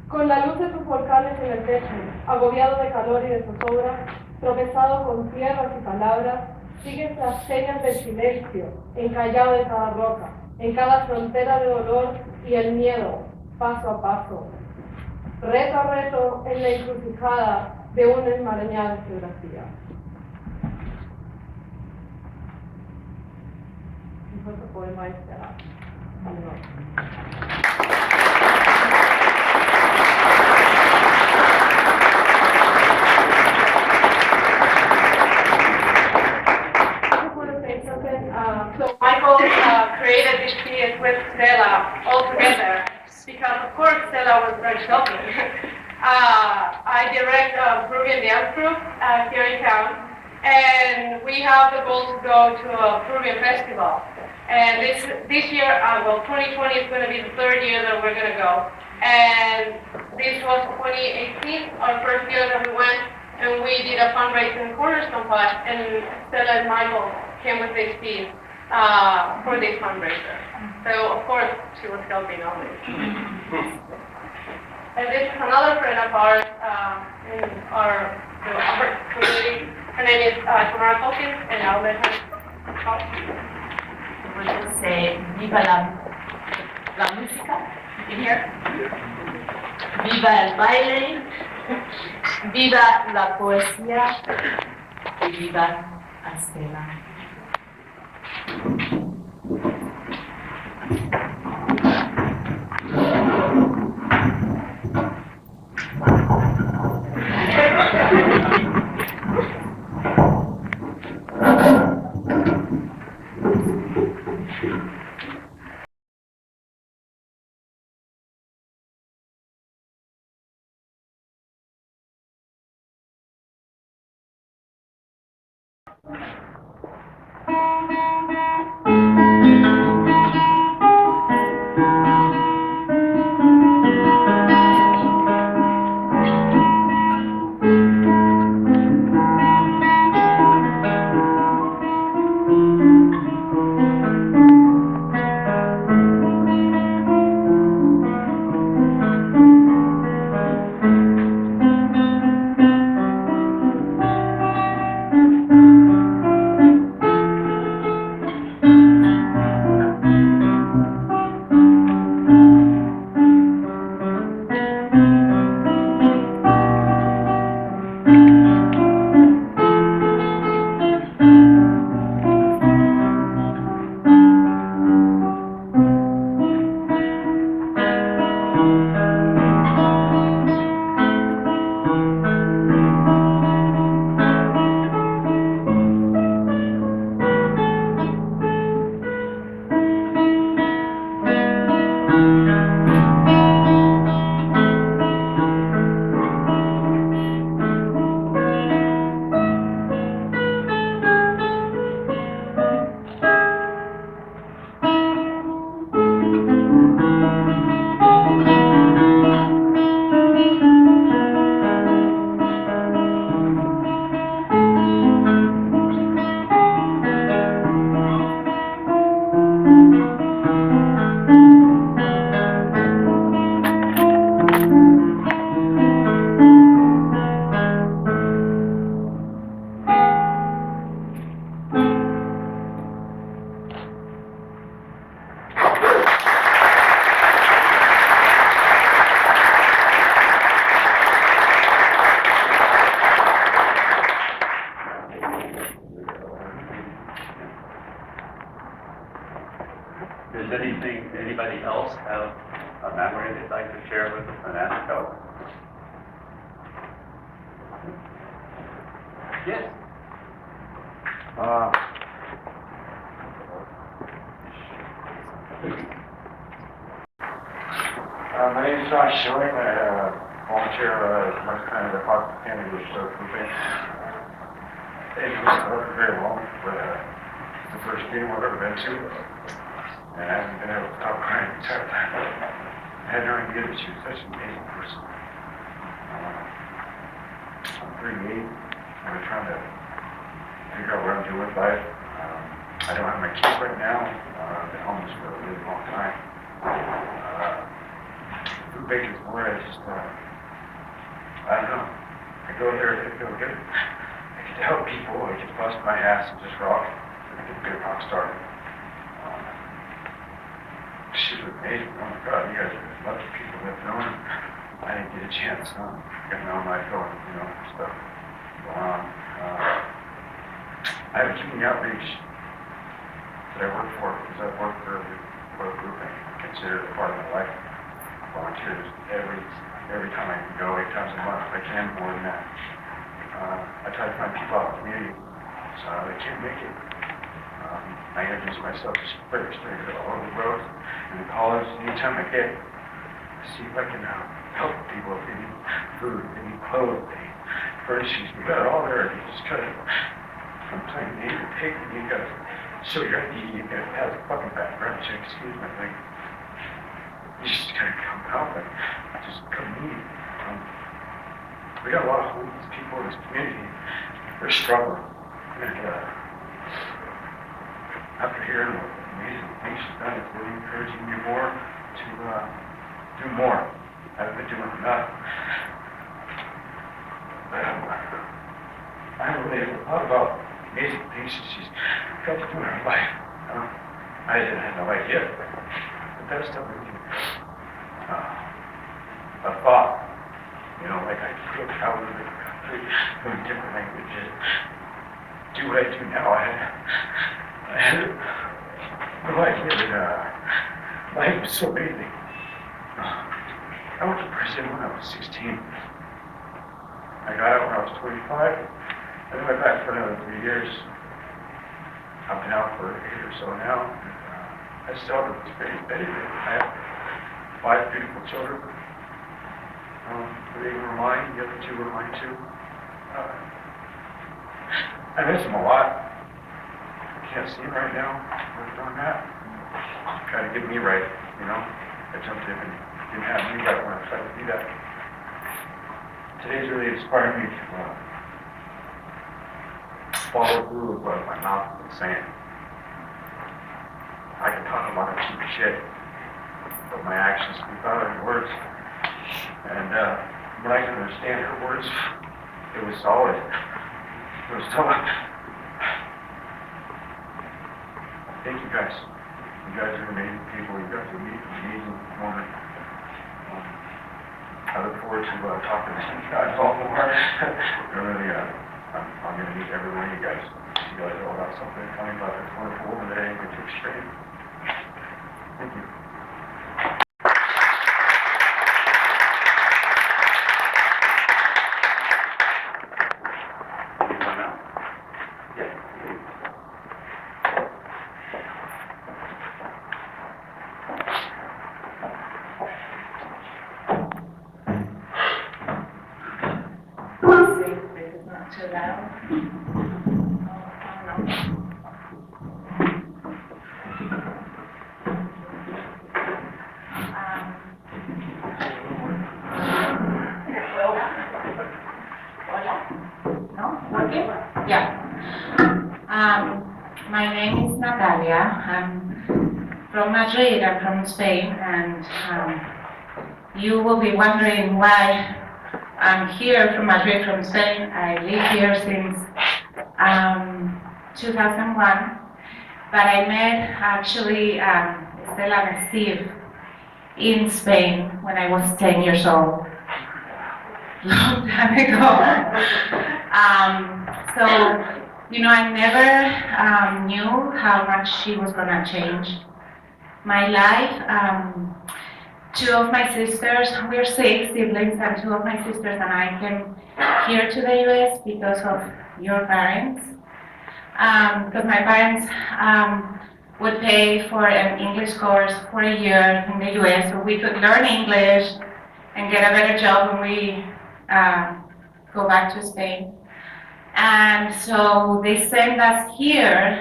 Con la luz de tus volcanes en el pecho, agobiado de calor y de zozobra, tropezado con tierras y palabras, sigues las señas del silencio, encallado en cada roca, en cada frontera de dolor y el miedo, paso a paso, reto a reto en la encrucijada de una enmarañada geografía. Y fue otro poema Stella Moreno. So Michael created this piece with Stella all together because, of course, Stella was very helping. I direct a Peruvian dance group here in town, and we have the goal to go to a Peruvian festival. And this year, 2020 is going to be the third year that we're going to go. And this was 2018, our first year that we went, and we did a fundraising cornerstone fund, and Stella and Michael came with this piece for this fundraiser. So, of course, she was helping always. And this is another friend of ours in our community. Her name is Tamara Hawkins, and I'll let her talk. We'll just say, viva la música, you can hear? Viva el baile, viva la poesía, y viva a Stella. Does anybody else have a memory they'd like to share with us on that note? Yes. My name is Josh Schilling. I volunteer as much kind of the Fox County with grouping. It wasn't very long, but it's the first meeting I've ever been to. And I haven't been able to stop crying the entire time. I had no idea that she was such an amazing person. I'm 38. I'm trying to figure out what I'm doing with life. I don't have my kids right now. I've been homeless for a really long time. Food baking more, I just, I don't know. I go there, I feel good. I get to help people, I get to bust my ass and just rock. I get to be a rock star. She was amazing. Oh my God, you guys are lucky people that know her. I didn't get a chance. Got my own life going, stuff going on. I have a community outreach that I work for because I work for a group I consider it part of my life. Volunteers every time I can go, 8 times a month. If I can, more than that. I try to find people out in the community so they can't make it. I introduce myself to sprayers all over the road and the college. Anytime I get, see if I can help people. If they need food, they need clothes, they need furnishings. We got it all there. You just gotta, from plain name to pick, and you gotta show your ID. You gotta have a fucking background check. Excuse my thing. You just gotta come out and just come meet. We got a lot of homeless people in this community. They're struggling. And after hearing what amazing things she's done, it's really encouraging me more to do more. I haven't been doing enough. But I haven't really thought about amazing things that she's got to do in her life. I didn't have no idea. But that stuff we can, a thought, like I could travel to the country, learn different languages, do what I do now. I had no idea that life was so amazing. I went to prison when I was 16. I got out when I was 25, and then went back for another 3 years. I've been out for 8 or so now. I still have this baby. I have 5 beautiful children. 3 were mine, the other 2 were mine too. I miss them a lot. I can't see them right now. Working on that. Trying to get me right, I jumped in and didn't have me right when I tried to do that. Today's really inspired me to follow through with what my mouth has been saying. I can talk a lot of cheap shit, but my actions speak louder than words. And when I can understand her words, it was solid. It was solid. Thank you guys. You guys are amazing people. You guys are amazing women. I look forward to talking to you guys all more. Really, I'm going to meet every one of you guys. You guys all got something funny about this wonderful woman that I ain't going to explain. Thank you. Too loud. My name is Natalia. I'm from Madrid. I'm from Spain, and you will be wondering why I'm here from Madrid, from Spain. I live here since 2001, but I met actually Stella and Steve in Spain when I was 10 years old, long time ago. So I never knew how much she was gonna change my life. Two of my sisters, we're 6 siblings, and two of my sisters and I came here to the US because of your parents. Because my parents would pay for an English course for a year in the US so we could learn English and get a better job when we go back to Spain. And so they sent us here.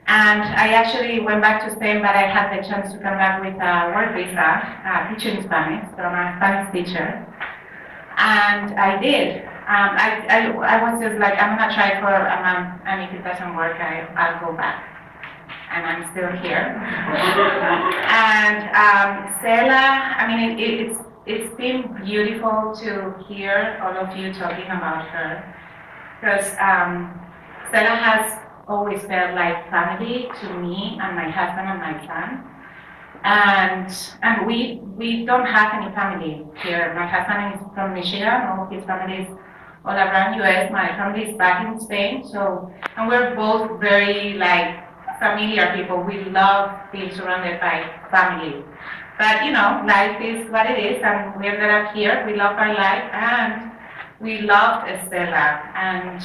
And I actually went back to Spain, but I had the chance to come back with a work visa, teaching Spanish, so I'm a Spanish teacher. And I did. I was just like, I'm gonna try for a month, and if it doesn't work, I'll go back. And I'm still here. And Stella, I mean, it's been beautiful to hear all of you talking about her, because Stella has always felt like family to me and my husband and my son. And we don't have any family here. My husband is from Michigan, all his family is all around US. My family is back in Spain, and we're both very familiar people. We love being surrounded by family. But life is what it is, and we ended up here. We love our life, and we loved Stella. And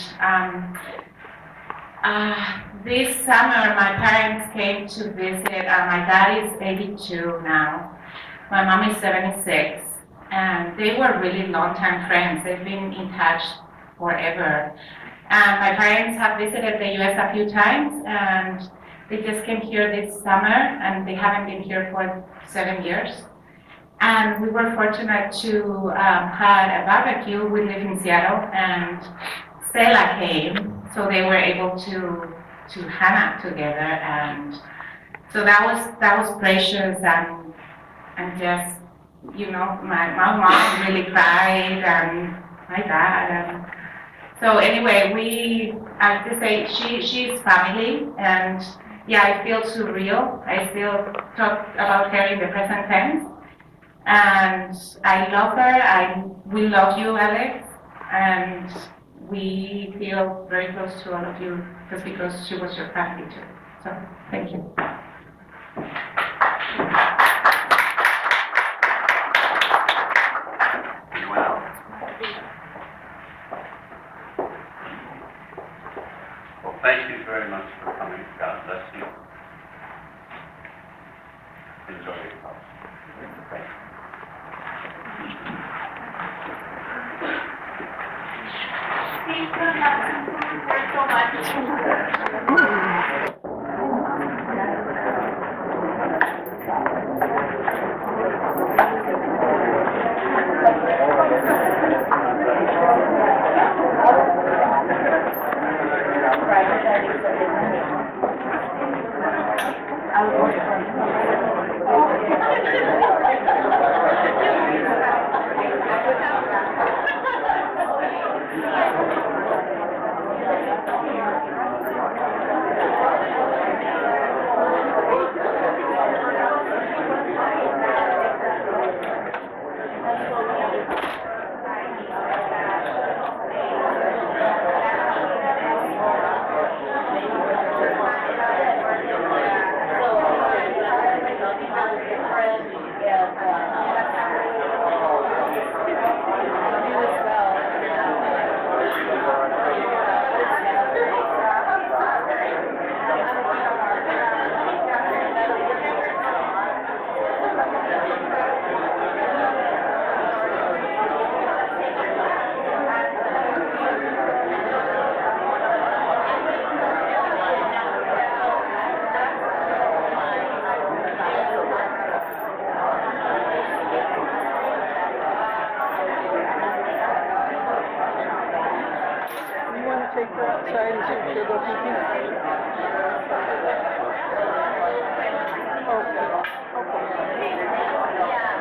this summer, my parents came to visit. My dad is 82 now. My mom is 76. And they were really long-time friends. They've been in touch forever. And my parents have visited the US a few times, and they just came here this summer, and they haven't been here for 7 years. And we were fortunate to have a barbecue. We live in Seattle, and Stella came. So they were able to hang out together, and so that was precious, and just my mom really cried, and my dad, and so anyway, I have to say she's family, and yeah, I feel surreal. I still talk about her in the present tense, and I love her. We love you, Alex, and we feel very close to all of you just because she was your family too. So, thank you. Anyone else? Well, thank you very much for coming. God bless you. Enjoy your house. Thank you. Thank you so much. Okay.